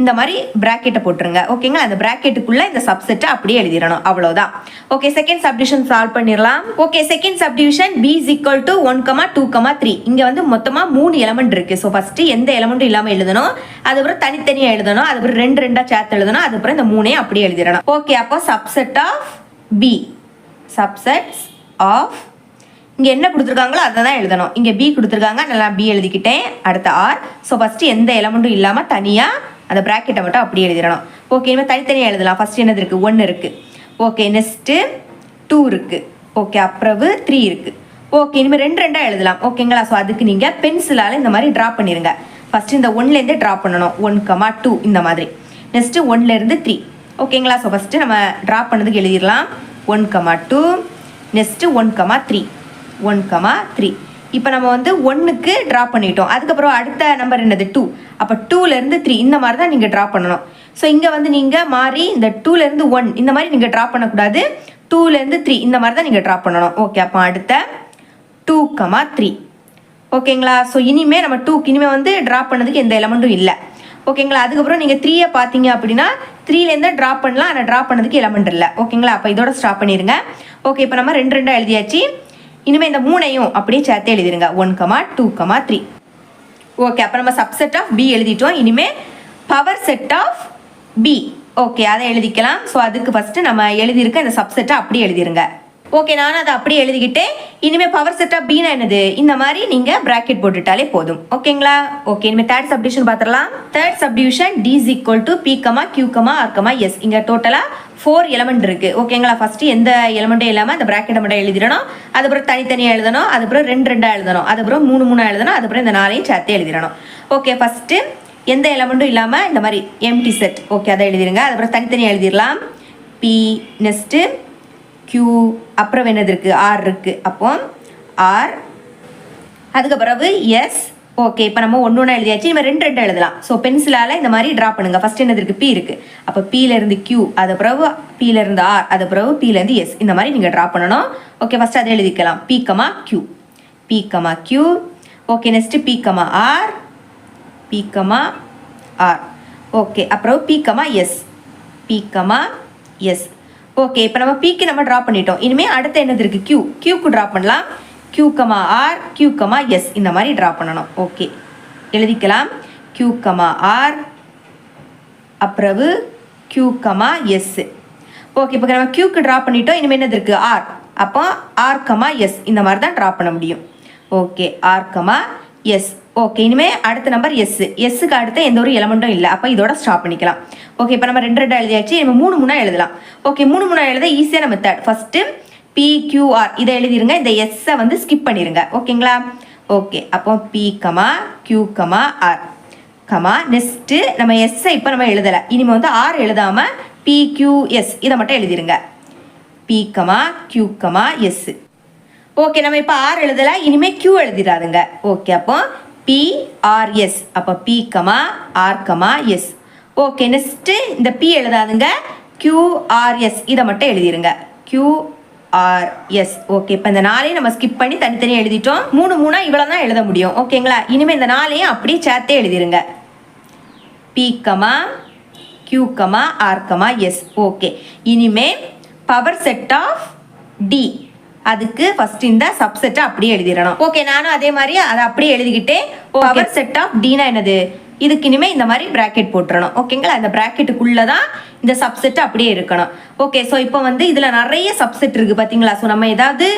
இந்த மாதிரி பிராக்கெட்டை போட்டுருங்க ஓகேங்களா. அந்த பிராக்கெட்டுக்குள்ள இந்த சப்செட்டை அப்படியே எழுதிடணும், அவ்வளோதான். ஓகே, செகண்ட் சப்டிவிஷன் சால்வ் பண்ணிடலாம். Okay, second subdivision b is equal to 1, 2, 3. இங்க வந்து மொத்தமா 3 எலமெண்ட் இருக்கு. ஸோ ஃபர்ஸ்ட் எந்த எலமெண்ட்டும் இல்லாம எழுதணும், அதுக்கப்புறம் தனித்தனியா எழுதணும், அதுக்கப்புறம் 2 சேர்த்து எழுதணும், அதுக்கப்புறம் இந்த 3 அப்படியே எழுதிடணும். ஓகே, அப்போ subset of b, subsets of இங்கே என்ன கொடுத்துருக்காங்களோ அதை தான் எழுதணும். இங்கே b கொடுத்துருக்காங்க, நல்லா b எழுதிக்கிட்டேன். அடுத்த r. ஸோ ஃபஸ்ட்டு எந்த எலமெண்ட்டும் இல்லாமல் தனியாக அந்த ப்ராக்கெட்டை மட்டும் அப்படி எழுதிடணும். ஓகே, இனிமேல் தனித்தனியாக எழுதலாம். ஃபஸ்ட்டு என்னது இருக்குது, 1 இருக்குது. ஓகே, நெக்ஸ்ட்டு 2 இருக்குது. ஓகே, அப்புறம் 3 இருக்குது. ஓகே, இனிமேல் 2 எழுதலாம் ஓகேங்களா. ஸோ அதுக்கு நீங்கள் பென்சிலால் இந்த மாதிரி ட்ரா பண்ணிடுங்க. ஃபஸ்ட்டு இந்த 1லேருந்தே ட்ரா பண்ணணும், 1, 2 இந்த மாதிரி. நெக்ஸ்ட்டு 1லேருந்து 3 ஓகேங்களா. ஸோ ஃபஸ்ட்டு நம்ம ட்ரா பண்ணதுக்கு எழுதிடலாம் 1, 2. நெக்ஸ்ட்டு 1, 3, 1, 3. இப்போ நம்ம வந்து 1க்கு ட்ரா பண்ணிட்டோம். அதுக்கப்புறம் அடுத்த நம்பர் என்னது 2. அப்போ 2லேருந்து 3 இந்த மாதிரி தான் நீங்கள் ட்ரா பண்ணணும். ஸோ இங்கே வந்து நீங்கள் மாறி இந்த 2லேருந்து 1 இந்த மாதிரி நீங்கள் ட்ரா பண்ணக்கூடாது. 2லேருந்து 3 இந்த மாதிரி தான் நீங்கள் ட்ரா பண்ணணும். ஓகே, அப்போ அடுத்த 2, 3 ஓகேங்களா. ஸோ இனிமேல் நம்ம 2க்கு இனிமேல் வந்து ட்ரா பண்ணதுக்கு எந்த எலமெண்ட்டும் இல்லை ஓகேங்களா. அதுக்கப்புறம் நீங்கள் 3யை பார்த்தீங்க அப்படின்னா 3லேருந்து ட்ரா பண்ணலாம், ஆனால் ட்ரா பண்ணதுக்கு எலமெண்ட் இல்லை ஓகேங்களா. அப்போ இதோட ஸ்டாப் பண்ணிடுங்க. ஓகே, இப்போ நம்ம 2 எழுதியாச்சு. இனிமேல் இந்த 3ஐயும் அப்படியே சேர்த்து எழுதிருங்க, 1, 2, 3. ஓகே, அப்போ நம்ம சப்செட் ஆஃப் b எழுதிட்டோம். இனிமேல் power set of b. Okay, அதை எழுதிக்கலாம். ஸோ அதுக்கு ஃபஸ்ட்டு நம்ம எழுதியிருக்க இந்த சப்செட்டை அப்படியே எழுதிருங்க. ஓகே, நானும் அதை அப்படியே எழுதிக்கிட்டேன். இனிமேல் பவர் செட் ஆஃப் bனா என்னது, இந்த மாதிரி நீங்கள் ப்ராக்கெட் போட்டுட்டாலே போதும் ஓகேங்களா. ஓகே, இனிமேல் தேர்ட் சப்டிவிஷன் பார்த்துடலாம். Third subdivision d is equal to p, q, r, s. இங்கே டோட்டலாக 4 எலமெண்ட் இருக்குது ஓகேங்களா. ஃபஸ்ட்டு எந்த எலமெண்ட்டும் இல்லாமல் அந்த ப்ராக்கெட்டை மட்டும் எழுதிடணும், அதுக்கப்புறம் தனித்தனியாக எழுதணும், அதுக்கப்புறம் 2 எழுதணும், அதுக்கப்புறம் 3 எழுதணும், அதுக்கப்புறம் இந்த 4ஐயும் சேர்த்து எழுதிடணும். ஓகே, ஃபஸ்ட்டு எந்த எலமெண்ட்டும் இல்லாமல் இந்த மாதிரி எம்டி செட் ஓகே அதை எழுதிருங்க. அதுக்கப்புறம் தனித்தனியாக எழுதிடலாம். p, நெக்ஸ்ட்டு q, அப்புறம் என்னது இருக்குது, r இருக்குது. அப்போ r, அதுக்கப்புறம் s. ஓகே, இப்போ நம்ம 1 எழுதியாச்சு. நம்ம 2 எழுதலாம். ஸோ பென்சிலால் இந்த மாதிரி ட்ரா பண்ணுங்கள். ஃபஸ்ட் என்னது இருக்குது, p இருக்குது. அப்போ pலேருந்து q, அது பிறகு pலேருந்து r, அது பிறகு pலேருந்து s இந்த மாதிரி நீங்கள் ட்ரா பண்ணணும். ஓகே, ஃபஸ்ட்டு அதை எழுதிக்கலாம், p, q, p, q. Okay, next p, r, p, r. Okay, அப்புறம் p, s, p, s. Okay, இப்போ நம்ம pக்கு நம்ம ட்ரா பண்ணிட்டோம். இனிமேல் அடுத்து என்னது இருக்குது, qக்கு ட்ரா பண்ணலாம். q, r, q, s இந்த மாதிரி ட்ரா பண்ணணும். ஓகே, எழுதிக்கலாம். q, r, அப்புறம் q, s. ஓகே, இப்போ நம்ம qக்கு ட்ரா பண்ணிட்டோம். இனிமேல் என்னது இருக்குது, r. அப்போ r, s இந்த மாதிரி தான் ட்ரா பண்ண முடியும். Okay, r, s. ஓகே, இனிமேல் அடுத்த நம்பர் s. sக்கு அடுத்த எந்த ஒரு எலமெண்ட்டும் இல்லை. அப்போ இதோட ஸ்டாப் பண்ணிக்கலாம். ஓகே, இப்போ நம்ம 2 எழுதியாச்சு. நம்ம 3 எழுதலாம். ஓகே, 3 எழுத ஈஸியான method. First p, q, r இதை எழுதிருங்க. இந்த s வந்து ஸ்கிப் பண்ணிடுங்க ஓகேங்களா. ஓகே, அப்போ p, q, r நெக்ஸ்ட்டு நம்ம s இப்போ நம்ம எழுதலை. இனிமேல் வந்து r எழுதாமல் p, q, s இதை மட்டும் எழுதிருங்க. p, q, s. ஓகே, நம்ம இப்போ r எழுதலை, இனிமேல் q எழுதிடாதுங்க. ஓகே, அப்போ p, r, s. அப்போ p, r, s. Okay, next இந்த p எழுதாதுங்க, q, r, s இதை மட்டும் எழுதிருங்க, q, r, s. ஓகே, இப்போ இந்த 4ஐயும் நம்ம ஸ்கிப் பண்ணி தனித்தனியாக எழுதிட்டோம். 3 இவ்வளோ தான் எழுத முடியும் ஓகேங்களா. இனிமேல் இந்த 4ஐயும் அப்படியே சேர்த்தே எழுதிருங்க, p, q, r, s. Okay, இனிமேல் பவர் செட் ஆஃப் d. அதுக்கு ஃபர்ஸ்ட் இந்த சப்செட்டை அப்படியே எழுதிடணும். ஓகே, நானும் அதே மாதிரி அதை அப்படியே எழுதிக்கிட்டேன். பவர் செட் ஆஃப் dனா என்னது, இதுக்கு இனிமேல் இந்த மாதிரி ப்ராக்கெட் போட்டுறணும் ஓகேங்களா. இந்த ப்ராக்கெட்டுக்குள்ளே தான் இந்த சப்செட் அப்படியே இருக்கணும். ஓகே, ஸோ இப்போ வந்து இதில் நிறைய சப்செட் இருக்குது பார்த்தீங்களா. ஸோ நம்ம ஏதாவது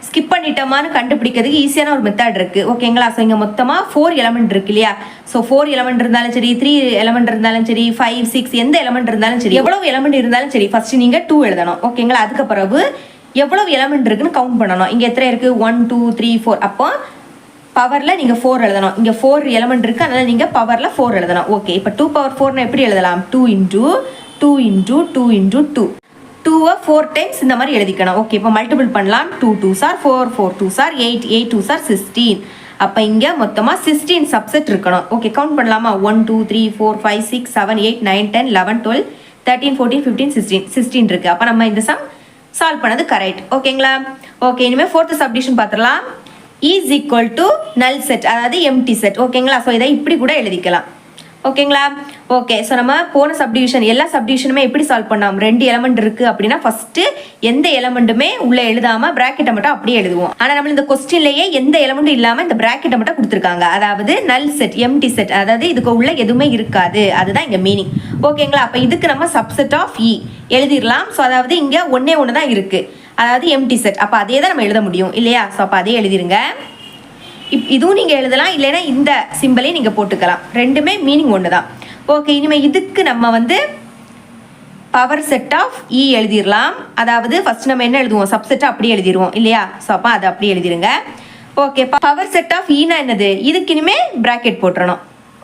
ஸ்கிப் பண்ணிட்டோமான்னு கண்டுபிடிக்கிறதுக்கு ஈஸியான ஒரு மெத்தட் இருக்குது ஓகேங்களா. ஸோ இங்கே மொத்தமாக 4 எலமெண்ட் இருக்கு இல்லையா. ஸோ 4 எலமெண்ட் இருந்தாலும் சரி, 3 எலமெண்ட் இருந்தாலும் சரி, 5, 6 எந்த எலமெண்ட் இருந்தாலும் சரி, எவ்வளவு எலமெண்ட் இருந்தாலும் சரி, ஃபஸ்ட்டு நீங்கள் 2 எழுதணும் ஓகேங்களா. அதுக்கு பிறகு எவ்வளவு எலமெண்ட் இருக்குன்னு கவுண்ட் பண்ணணும். இங்கே எத்தனை இருக்குது, 1, 2, 3, 4. அப்போ பவரில் நீங்கள் 4 எழுதணும். இங்கே 4 எலமெண்ட் இருக்குது, அதனால் நீங்கள் பவரில் 4 எழுதணும். ஓகே, இப்போ 2 power 4 எப்படி எழுதலாம், 2 into 2 into 2 into 2. 2 4 டைம்ஸ் இந்த மாதிரி எழுதிக்கணும். ஓகே, இப்போ மல்டிபிள் பண்ணலாம். 2 2s are 4, 4 2s are 8, 8 2s are 16. அப்போ இங்கே மொத்தமாக 16 சப்செட் இருக்கணும். ஓகே, கவுண்ட் பண்ணலாமா, 1 2 3 4 5 6 7 8 9 10 11 12 13 14 15 16 16 இருக்குது. அப்போ நம்ம இந்த சம் சால்வ் பண்ணது கரெக்ட் ஓகேங்களா. ஓகே, இனிமேல் ஃபோர்த் சப்டிவிஷன் பார்த்துடலாம். இஸ் ஈக்குவல் டு நல் செட், அதாவது எம்டி செட் ஓகேங்களா. ஸோ இதை இப்படி கூட எழுதிக்கலாம். ஓகேங்களா? ஓகே, ஸோ நம்ம போன சப்டிவிஷன் எல்லா சப்டிவிஷனுமே எப்படி சால்வ் பண்ணோம்? 2 எலமெண்ட் இருக்கு அப்படின்னா ஃபர்ஸ்ட் எந்த எலமெண்ட்டுமே உள்ள எழுதாம பிராக்கெட்டை மட்டும் அப்படியே எழுதுவோம். ஆனா நம்ம இந்த கொஸ்டின்லயே எந்த எலமெண்ட்டும் இல்லாம இந்த பிராக்கெட்டை மட்டும் கொடுத்துருக்காங்க. அதாவது நல் செட், எம்டி செட், அதாவது இதுக்கு உள்ள எதுவுமே இருக்காது, அதுதான் இங்க மீனிங். ஓகேங்களா? அப்ப இதுக்கு நம்ம சப்செட் ஆஃப் இ எழுதிடலாம். ஸோ அதாவது இங்க ஒன்னே ஒன்று தான் இருக்கு, அதாவது எம்டி செட். அப்ப அதே தான் நம்ம எழுத முடியும் இல்லையா? ஸோ அப்ப அதே எழுதிருங்க. இதுவும் நீங்கள் எழுதலாம், இல்லைன்னா இந்த சிம்பிளையும் நீங்கள் போட்டுக்கலாம். ரெண்டுமே மீனிங் ஒன்று தான். ஓகே, இனிமேல் இதுக்கு நம்ம வந்து பவர் செட் ஆஃப் இ எழுதிடலாம். அதாவது ஃபர்ஸ்ட் நம்ம என்ன எழுதுவோம்? சப்செட்டை அப்படியே எழுதிடுவோம் இல்லையா? ஸோ அப்போ அதை அப்படியே எழுதிருங்க. ஓகே, பவர் செட் ஆஃப் ஈனா என்னது? இதுக்கு இனிமேல் பிராக்கெட் போட்டுறணும்.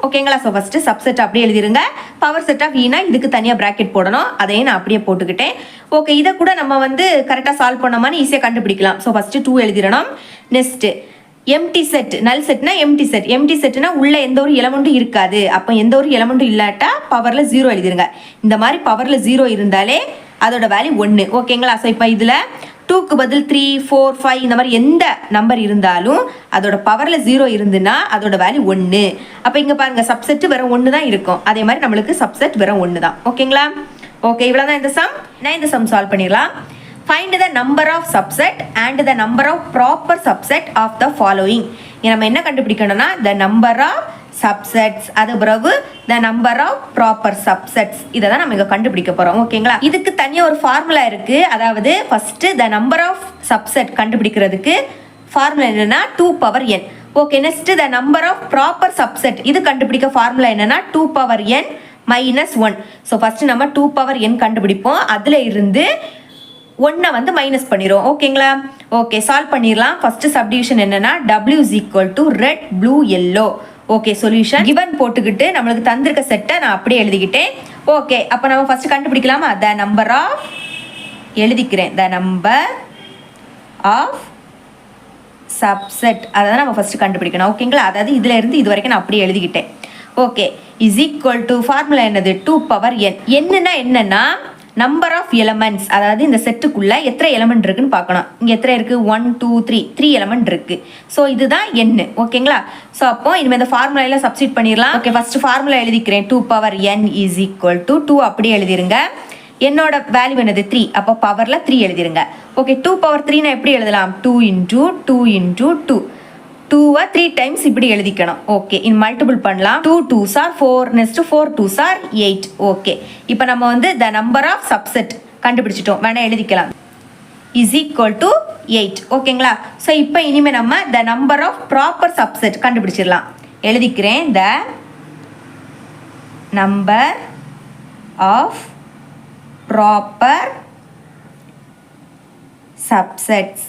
ஓகேங்களா? ஸோ ஃபர்ஸ்ட் சப்செட் அப்படியே எழுதிருங்க. பவர் செட் ஆஃப் ஈனா இதுக்கு தனியாக பிராக்கெட் போடணும். அதையும் நான் அப்படியே போட்டுக்கிட்டேன். ஓகே, இதை கூட நம்ம வந்து கரெக்டாக சால்வ் பண்ணோமான்னு ஈஸியாக கண்டுபிடிக்கலாம். ஸோ ஃபர்ஸ்ட் 2 எழுதிடணும். நெக்ஸ்ட் எம்டி செட், நல் செட்னா எம்டி செட். எம்டி செட்னா உள்ள எந்த ஒரு எலமெண்ட்டும் இருக்காது. அப்போ எந்த ஒரு எலமெண்ட்டும் இல்லாட்டா பவர்ல 0 எழுதிருங்க. இந்த மாதிரி பவர்ல 0 இருந்தாலே அதோட வேல்யூ 1. ஓகேங்களா? ஸோ இப்போ இதுல 2க்கு பதில் 3, 4, 5 இந்த மாதிரி எந்த நம்பர் இருந்தாலும் அதோட பவர்ல 0 இருந்துன்னா அதோட வேல்யூ 1. அப்போ இங்க பாருங்க, சப்செட் வெறும் 1 தான் இருக்கும். அதே மாதிரி நம்மளுக்கு சப்செட் வெறும் 1 தான். ஓகேங்களா? ஓகே, இவ்வளவுதான் இந்த சம். நான் இந்த சம் சால்வ் பண்ணிடலாம். Find the number of subset and the number of proper subset of the following. நம்ம என்ன கண்டுபிடிக்கணும்னா the number of subsets, அது பிறகு the number of proper subsets. இதை தான் நம்ம இங்க கண்டுபிடிக்க போறோம். ஓகேங்களா? இதுக்கு தனியா ஒரு ஃபார்முலா இருக்கு. அதாவது first the number of subset கண்டுபிடிக்கிறதுக்கு ஃபார்முலா என்னன்னா 2 power n. Okay, next the number of proper subset இது கண்டுபிடிக்க ஃபார்முலா என்னன்னா 2 power n minus 1. So first நம்ம 2 power n கண்டுபிடிப்போம். அதுல இருந்து 1 வந்து மைனஸ் பண்ணிரும். ஓகேங்களா? ஓகே, சால்வ் பண்ணிடலாம். ஃபர்ஸ்ட் சப்டிவிஷன் என்னன்னா w is equal to red, blue, yellow. Okay, solution given போட்டுக்கிட்டு நம்மளுக்கு தந்திருக்க செட்டை நான் அப்படியே எழுதிக்கிட்டேன். ஓகே, அப்போ நம்ம ஃபர்ஸ்ட் கண்டுபிடிக்கலாமா? த நம்பர் ஆஃப் எழுதிக்கிறேன். த நம்பர் ஆஃப் சப்செட் அதை தான் நம்ம ஃபர்ஸ்ட் கண்டுபிடிக்கணும். ஓகேங்களா? அதாவது இதுல இருந்து இது வரைக்கும் நான் அப்படியே எழுதிக்கிட்டேன். Okay, is equal to formula என்னது? 2 பவர் n. என்னன்னா நம்பர் ஆஃப் எலமெண்ட்ஸ், அதாவது இந்த செட்டுக்குள்ள எத்தனை எலமெண்ட் இருக்குன்னு பார்க்கணும். இங்க எத்தனை இருக்கு? 1, 2, 3 எலமெண்ட் இருக்கு. ஸோ இதுதான் n. ஓகேங்களா? ஸோ அப்போ இனிமேல் இந்த ஃபார்முலா சப்ஸ்டிட் பண்ணிடலாம். ஓகே, ஃபர்ஸ்ட் ஃபார்முலா எழுதிக்கிறேன். 2 power n is equal to 2 அப்படியே எழுதிருங்க. என்னோட வேல்யூ என்னது? 3. அப்போ பவர்ல 3 எழுதிருங்க. ஓகே, 2 பவர் 3 நான் எப்படி எழுதலாம்? 2 இன்டூ 2 இன்டூ 2. 2 3 டைம்ஸ் இப்படி எழுதிக்கணும். ஓகே, இன் மல்டிபிள் பண்ணலாம். 2 2s are 4, next 4 2s are 8. Okay, இப்போ நம்ம வந்து the number of subset கண்டுபிடிச்சிட்டோம். வேணா எழுதிக்கலாம். is equal to 8. ஓகேங்களா? ஸோ இப்போ இனிமே நம்ம the number of proper subset கண்டுபிடிச்சிடலாம். எழுதிக்கிறேன். the number of proper subsets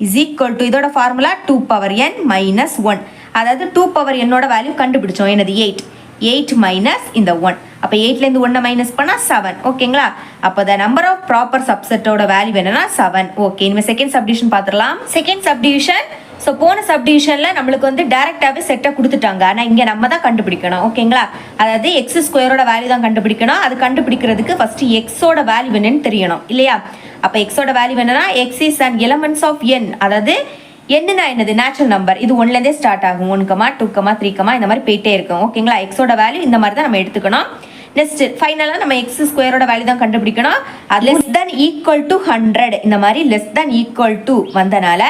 is equal to இதோட ஃபார்முலா 2 பவர் n minus 1. அதாவது 2 பவர் n ஓட வேல்யூ கண்டுபிடிச்சோம். என்னது? 8. 8 மைனஸ் இந்த 1. அப்போ 8லேருந்து 1 மைனஸ் பண்ணால் 7. ஓகேங்களா? அப்போ த நம்பர் ஆஃப் ப்ராப்பர் சப்செட்டோட வேல்யூ என்னன்னா 7. ஓகே, இனிமேல் செகண்ட் சப்டிவிஷன் பார்த்துடலாம். செகண்ட் சப்டிவிஷன், ஸோ போன சப்டிவிஷனில் நம்மளுக்கு வந்து டேரெக்டாகவே செட்டை கொடுத்துட்டாங்க. ஆனால் இங்கே நம்ம தான் கண்டுபிடிக்கணும். ஓகேங்களா? அதாவது எக்ஸ் ஸ்கொயரோட வேல்யூ தான் கண்டுபிடிக்கணும். அது கண்டுபிடிக்கிறதுக்கு ஃபர்ஸ்ட் எக்ஸோட வேல்யூ என்னன்னு தெரியணும் இல்லையா? அப்போ எக்ஸோட வேல்யூ என்னன்னா X is and elements of n. அதாவது என்னன்னா என்னது? Natural number. இது 1லேருந்தே ஸ்டார்ட் ஆகும். 1, 2, 3 இந்த மாதிரி போயிட்டே இருக்கும். ஓகேங்களா? எக்ஸோட வேல்யூ இந்த மாதிரி தான் நம்ம எடுத்துக்கணும். நெக்ஸ்ட் ஃபைனலாக நம்ம எக்ஸ் ஸ்கொயரோட வேல்யூ தான் கண்டுபிடிக்கணும். அது லெஸ் தென் ஈக்குவல் டு 100. இந்த மாதிரி லெஸ் தென் ஈக்குவல் டு வந்தனால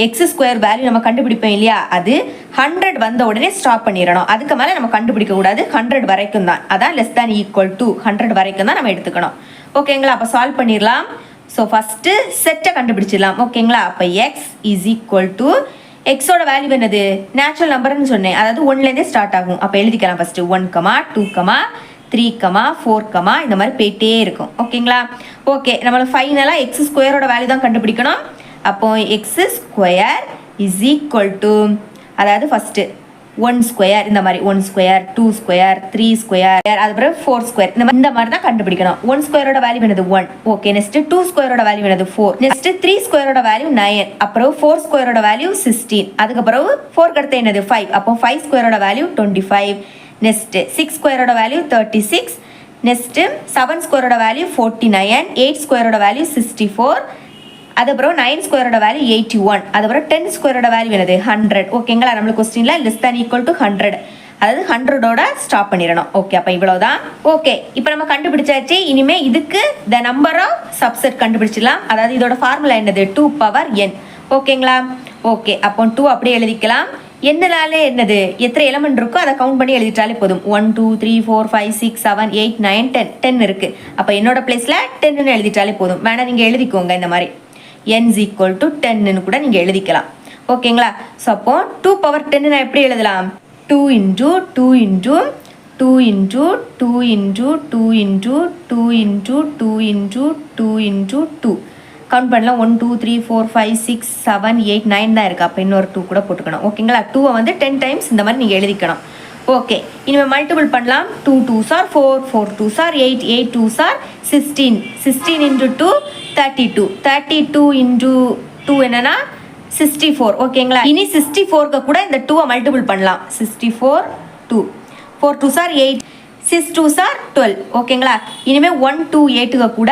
எக்ஸ் ஸ்கொயர் வேல்யூ நம்ம கண்டுபிடிப்போம் இல்லையா? அது 100 வந்த உடனே ஸ்டாப் பண்ணிடணும். அதுக்கு மேலே நம்ம கண்டுபிடிக்க கூடாது. 100 வரைக்கும் தான். அதான் லெஸ் தென் ஈக்குவல் டு 100 வரைக்கும் தான் நம்ம எடுத்துக்கணும். ஓகேங்களா? அப்போ சால்வ் பண்ணிடலாம். ஸோ ஃபஸ்ட்டு செட்டை கண்டுபிடிச்சிடலாம். ஓகேங்களா? அப்போ எக்ஸ் இஸ் ஈக்குவல் டு எக்ஸோட வேல்யூ என்னது? நேச்சுரல் நம்பர்னு சொன்னேன். அதாவது 1லேருந்தே ஸ்டார்ட் ஆகும். அப்போ எழுதிக்கலாம் ஃபஸ்ட்டு 1, 2, 3, 4 இந்த மாதிரி போயிட்டே இருக்கும். ஓகேங்களா? ஓகே, நம்மளுக்கு ஃபைனலாக எக்ஸ் ஸ்கொயரோட வேல்யூ தான் கண்டுபிடிக்கணும். அப்போ X square is equal to, அதாவது ஃபஸ்ட்டு 1 ஸ்கொயர் இந்த மாதிரி 1 ஸ்கொயர் 2 ஸ்கொயர் 3 ஸ்கொயர் அதுக்கப்புறம் 4 ஸ்கொயர் இந்த மாதிரி தான் கண்டுபிடிக்கணும். 1 ஸ்கொயரோட வேல்யூ என்னது? 1. ஓகே, நெக்ஸ்ட் 2 ஸ்கொயரோட வேல்யூ என்னது? 4. நெக்ஸ்ட் 3 ஸ்கொயரோட வேல்யூ 9. அப்புறம் 4 ஸ்கொயரோட வேல்யூ 16. அதுக்கப்புறம் 4 அடுத்து என்னது? 5. அப்போ 5 ஸ்கொயரோட வேல்யூ 25. நெக்ஸ்ட் 6 ஸ்கொயரோட வேல்யூ 36. நெக்ஸ்ட் 7 ஸ்கொயரோட வேல்யூ 49. 8 ஸ்கொயரோட வேல்யூ 64. அதுக்கப்புறம் 9 ஸ்கொயரோட வேல்யூ 81. அதுக்கப்புறம் 10 ஸ்கொயரோட வேல்யூ என்னது? 100. ஓகேங்களா? நம்மளுக்கு கொஸ்டின்ல லெஸ் தேன் ஈக்குவல் டு 100. அதாவது 100ஓட ஸ்டாப் பண்ணிடணும். ஓகே, அப்போ இவ்வளோதான். ஓகே, இப்போ நம்ம கண்டுபிடிச்சாச்சு. இனிமேல் இதுக்கு த நம்பர் ஆஃப் சப்செட் கண்டுபிடிச்சிடலாம். அதாவது இதோட ஃபார்முலா என்னது? 2 பவர் n. ஓகேங்களா? ஓகே, அப்போ 2 அப்படியே எழுதிக்கலாம். என்னனாலே என்னது? எத்தனை எலமெண்ட் இருக்கோ அதை கவுண்ட் பண்ணி எழுதிட்டாலே போதும். 1 2 3 4 5 6 7 8 9 10 10 இருக்கு. அப்போ என்னோட பிளேஸ்ல 10ன்னு எழுதிட்டாலே போதும். வேணா நீங்க எழுதிக்கோங்க இந்த மாதிரி n is equal to 10ன்னு கூட நீங்க எழுதிக்கலாம். ஓகேங்களா? ஸோ அப்போ 2 பவர் 10 நான் எப்படி எழுதலாம்? 2 into 2 into 2 into 2 into 2 into 2 into 2 into 2 into 2 count பண்ணலாம். 1 2 3 4 5 6 7 8 9 தான் இருக்குது. அப்போ இன்னொரு 2 கூட போட்டுக்கணும். ஓகேங்களா? 2 வந்து 10 டைம்ஸ் இந்த மாதிரி நீங்கள் எழுதிக்கணும். ஓகே, இனிமேல் மல்டிபிள் பண்ணலாம். 2 2s are 4 4 2s are 8 8 2s are 16 16 into 2 32 32 into 2 என்னன்னா 64. ஓகேங்களா? இனி 64க்கு கூட இந்த 2 மல்டிபிள் பண்ணலாம். 64 2 4 2s are 8 6 2s are 12. ஓகேங்களா? இனிமேல் 1 2 8க்கு கூட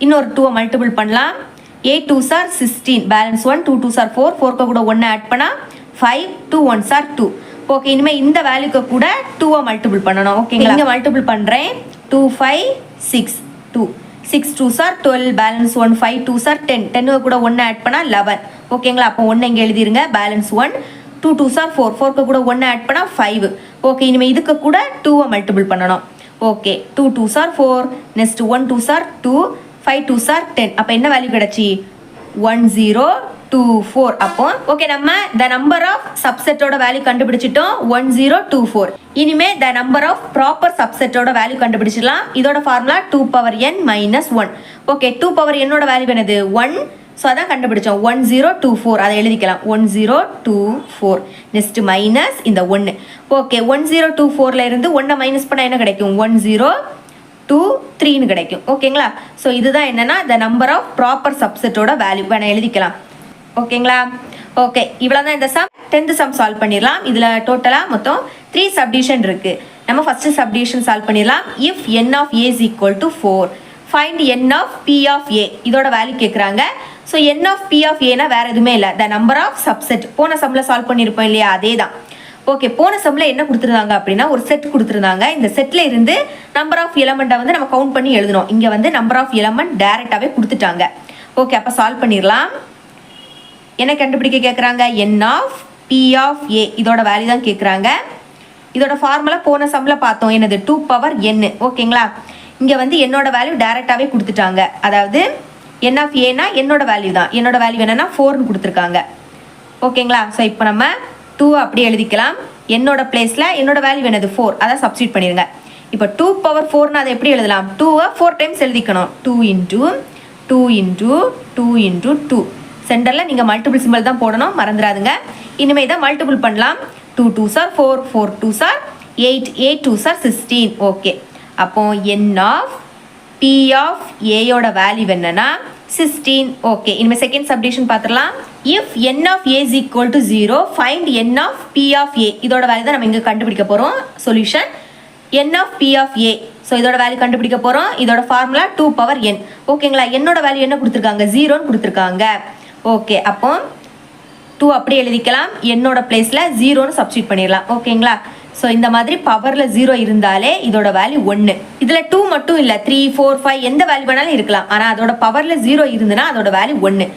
இன்னொரு 2 மல்டிபிள் பண்ணலாம். 8 2s are 16 balance 1 2 2s are 4 4க்கு கூட 1 ஆட் பண்ணா 5 2 1s are 2. ஓகே, இனிமேல் இந்த வேல்யூக்கு கூட 2 மல்டிபிள் பண்ணணும். ஓகேங்களா? இங்கே மல்டிபிள் பண்ணுறேன். 2 5 6 2 6 2s are 12 balance 1 5 2s are 10 10க்கு கூட 1 ஆட் பண்ணா 11. ஓகேங்களா? அப்போ 1 இங்கே எழுதிருங்க. பேலன்ஸ் 1 2 2s are 4 4க்கு கூட 1 ஆட் பண்ணா 5. ஓகே, இனிமேல் இதுக்கு கூட 2 மல்டிபிள் பண்ணணும். Okay, 2 2s are 4 next 1 2s are 2 5 2s are 10. அப்போ என்ன வேல்யூ கிடைச்சி? 1024. அப்போ ஓகே, நம்ம த நம்பர் ஆஃப் சப்செட்டோட வேல்யூ கண்டுபிடிச்சிட்டோம் 1024. இனிமே த நம்பர் ஆஃப் ப்ராப்பர் சப்செட்டோட வேல்யூ கண்டுபிடிச்சிடலாம். இதோட formula 2 power n minus 1. Okay, 2 power என்னோட வேல்யூ என்னது? 1. ஸோ அதான் கண்டுபிடிச்சோம். 1024 அதை எழுதிக்கலாம். 1024 நெக்ஸ்ட் மைனஸ் இந்த 1. ஓகே, 1024ல இருந்து 1 மைனஸ் பண்ணால் என்ன கிடைக்கும்? 1023ன்னு கிடைக்கும். ஓகேங்களா? ஸோ இதுதான் என்னன்னா த நம்பர் ஆஃப் ப்ராப்பர் சப்செட்டோட வேல்யூ வேணா எழுதிக்கலாம். ஓகேங்களா? ஓகே, இவ்வளோ தான் இந்த சம். 10th சம் சால்வ் பண்ணிடலாம். இதில் டோட்டலாக மொத்தம் 3 சப்டிஷன் இருக்கு. நம்ம ஃபர்ஸ்ட் சப்டிஷன் சால்வ் பண்ணிடலாம். If n of a is equal to 4 find n of p of a. இதோட வேல்யூ கேட்குறாங்க. So n of p of a னா வேற எதுவுமே இல்லை, த நம்பர் ஆஃப் சப்செட். போன சம்ல சால்வ் பண்ணியிருப்போம் இல்லையா, அதே தான். ஓகே, போன சம்ல என்ன கொடுத்துருந்தாங்க அப்படின்னா ஒரு செட் கொடுத்துருந்தாங்க. இந்த செட்ல இருந்து நம்பர் ஆஃப் எலமெண்ட்டை வந்து நம்ம கவுண்ட் பண்ணி எழுதணும். இங்கே வந்து நம்பர் ஆஃப் எலமெண்ட் டைரெக்டாகவே கொடுத்துட்டாங்க. ஓகே, அப்போ சால்வ் பண்ணிடலாம். என்ன கண்டுபிடிக்க கேட்குறாங்க? n of p of a. இதோட வேல்யூ தான் கேட்குறாங்க. இதோட ஃபார்முலா போன சம்ல பார்த்தோம். என்னது? 2 பவர் n. ஓகேங்களா? இங்கே வந்து என்னோட வேல்யூ டைரெக்டாகவே கொடுத்துட்டாங்க. அதாவது n of a னா என்னோட வேல்யூ தான். என்னோட வேல்யூ என்னன்னா 4ன்னு கொடுத்துருக்காங்க. ஓகேங்களா? ஸோ இப்போ நம்ம 2 அப்படியே எழுதிக்கலாம். என்னோட பிளேஸில் என்னோட வேல்யூ என்னது? 4. அதை சப்ஸ்டியூட் பண்ணிடுங்க. இப்போ 2 பவர் 4னா அதை எப்படி எழுதலாம்? 2-ஐ 4 டைம்ஸ் எழுதிக்கணும். 2 into 2 into 2 into 2. சென்டரில் நீங்கள் மல்டிபிள் சிம்பிள் தான் போடணும், மறந்துடாதுங்க. இனிமேல் இதை மல்டிபிள் பண்ணலாம். 2 2s are 4 4 2s are 8 8 2s are 16. Okay, அப்போ n of p of a-யோட வேல்யூ என்னன்னா 16. ஓகே, இனிமேல் செகண்ட் சப்டிஷன் பார்த்துடலாம். If n of a is equal to 0 find n of p of a. இதோட வேல்யூ தான் நம்ம இங்கே கண்டுபிடிக்க போகிறோம். Solution n of p of a. So இதோட வேல்யூ கண்டுபிடிக்க போகிறோம். இதோட ஃபார்முலா 2 பவர் n. ஓகேங்களா? என்னோட வேல்யூ என்ன கொடுத்துருக்காங்க? 0ன்னு கொடுத்துருக்காங்க. ஓகே, அப்போ 2 அப்படியே எழுதிக்கலாம். என்னோட பிளேஸில் 0ன்னு சப்ஸ்டியூட் பண்ணிடலாம். ஓகேங்களா? ஸோ இந்த மாதிரி பவரில் 0 இருந்தாலே இதோட வேல்யூ 1. இதில் 2 மட்டும் இல்லை, 3 4 5 எந்த வேல்யூ வேணாலும் இருக்கலாம். ஆனால் அதோட பவரில் 0 இருந்துன்னா அதோட வேல்யூ 1.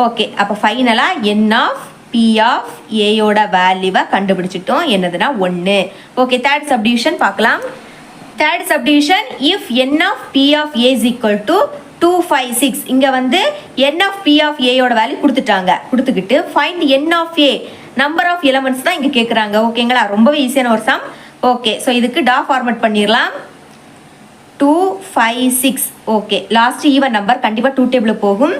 ஓகே, அப்போ ஃபைனலாக n of p of a-யோட வேல்யூவை கண்டுபிடிச்சிட்டோம். என்னதுன்னா 1. ஓகே, தேர்ட் சப்டிவிஷன் பார்க்கலாம். Third subdivision if n of p of a is equal to 2 5 6. இங்கே வந்து n of p of a-யோட வேல்யூ கொடுத்துக்கிட்டு find n of a number of elements தான் இங்கே கேட்குறாங்க. ஓகேங்களா? ரொம்பவே ஈஸியான ஒரு சம். ஓகே, ஸோ இதுக்கு டா ஃபார்மேட் பண்ணிடலாம். 2 5 6. ஓகே, லாஸ்ட் ஈவன் நம்பர் கண்டிப்பாக 2 டேபிள் போகும்.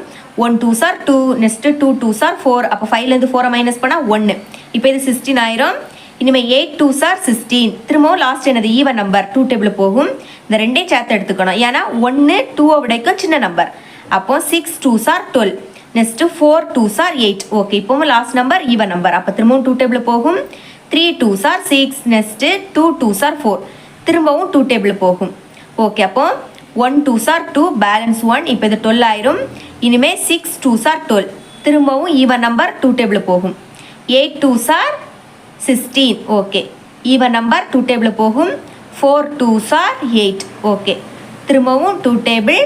1 2s are 2 next 2 2s are 4. அப்போ 5லேருந்து 4 மைனஸ் பண்ணால் 1. இப்போ இது 16 ஆயிரும். இனிமேல் 8 2s are 16. திரும்பவும் லாஸ்ட் என்னது? ஈவன் நம்பர் 2 டேபிள் போகும். இந்த ரெண்டே சேர்த்து எடுத்துக்கணும். ஏன்னா 1 2 விடைக்கும் சின்ன நம்பர். அப்போ 6 2s are 12. Next 4 2s are 8. Okay, இப்போவும் லாஸ்ட் நம்பர் ஈவன் நம்பர். அப்போ திரும்பவும் 2 டேபிள் போகும். 3 2s are 6. Next 2 2s are 4. திரும்பவும் 2 டேபிள் போகும். ஓகே, அப்போ 1 2s are 2 பேலன்ஸ் 1. இப்போ இது 12 ஆயிரும். இனிமேல் 6 2s are 12. திரும்பவும் ஈவன் நம்பர் 2 டேபிள் போகும். 8 2s are 16. Okay, even number 2 table போகும். 4 2s are 8. ஓகே, திரும்பவும் 2 டேபிள்,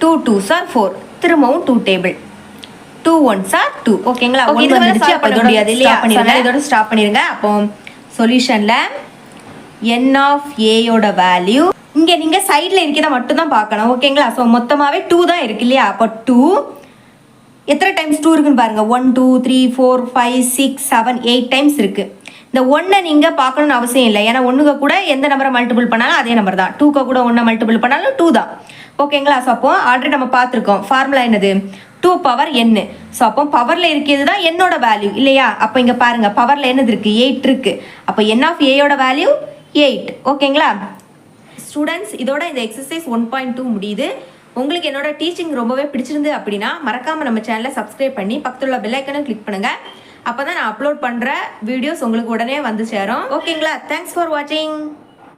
2 2s are 4, திரும்பவும் 2 டேபிள், 2 1s are 2. ஓகேங்களா? ஒன்று வந்துடுச்சு, அப்போ இதோட முடியாது இல்லையா? இதோட ஸ்டாப் பண்ணிடுங்க. அப்போ சொல்யூஷனில் n of a-யோட வேல்யூ இங்கே நீங்கள் சைடில் இருக்கிறத மட்டும்தான் பார்க்கணும். ஓகேங்களா? ஸோ மொத்தமாகவே 2 தான் இருக்கு இல்லையா? அப்போ 2 எத்தனை டைம்ஸ் 2 இருக்குன்னு பாருங்கள். 1 2 3 4 5 6 7 8 டைம்ஸ் இருக்குது. இந்த 1 நீங்கள் பார்க்கணுன்னு அவசியம் இல்லை. ஏன்னா 1க்கு கூட எந்த நம்பரை மல்டிபிள் பண்ணாலும் அதே நம்பர் தான். 2க்கு கூட 1 மல்டிபிள் பண்ணாலும் 2 தான். ஓகேங்களா? ஸோ அப்போ ஆல்ரெடி நம்ம பார்த்துருக்கோம். ஃபார்முலா என்னது? 2 பவர் n. ஸோ அப்போ பவரில் இருக்கிறது தான் என்னோட வேல்யூ இல்லையா? அப்போ இங்கே பாருங்கள், பவரில் என்னது இருக்குது? 8 இருக்குது. அப்போ n ஆஃப் ஏயோட வேல்யூ 8. ஓகேங்களா ஸ்டூடெண்ட்ஸ்? இதோட இந்த எக்ஸசைஸ் 1.2 முடியுது. உங்களுக்கு என்னோட டீச்சிங் ரொம்பவே பிடிச்சிருந்து அப்படின்னா மறக்காமல் நம்ம சேனலை சப்ஸ்கிரைப் பண்ணி பக்கத்தில் உள்ள பெல் ஐக்கனை கிளிக் பண்ணுங்கள். அப்போ தான் நான் அப்லோட் பண்ணுற வீடியோஸ் உங்களுக்கு உடனே வந்து சேரும். ஓகேங்களா? தேங்க்ஸ் ஃபார் வாட்சிங்.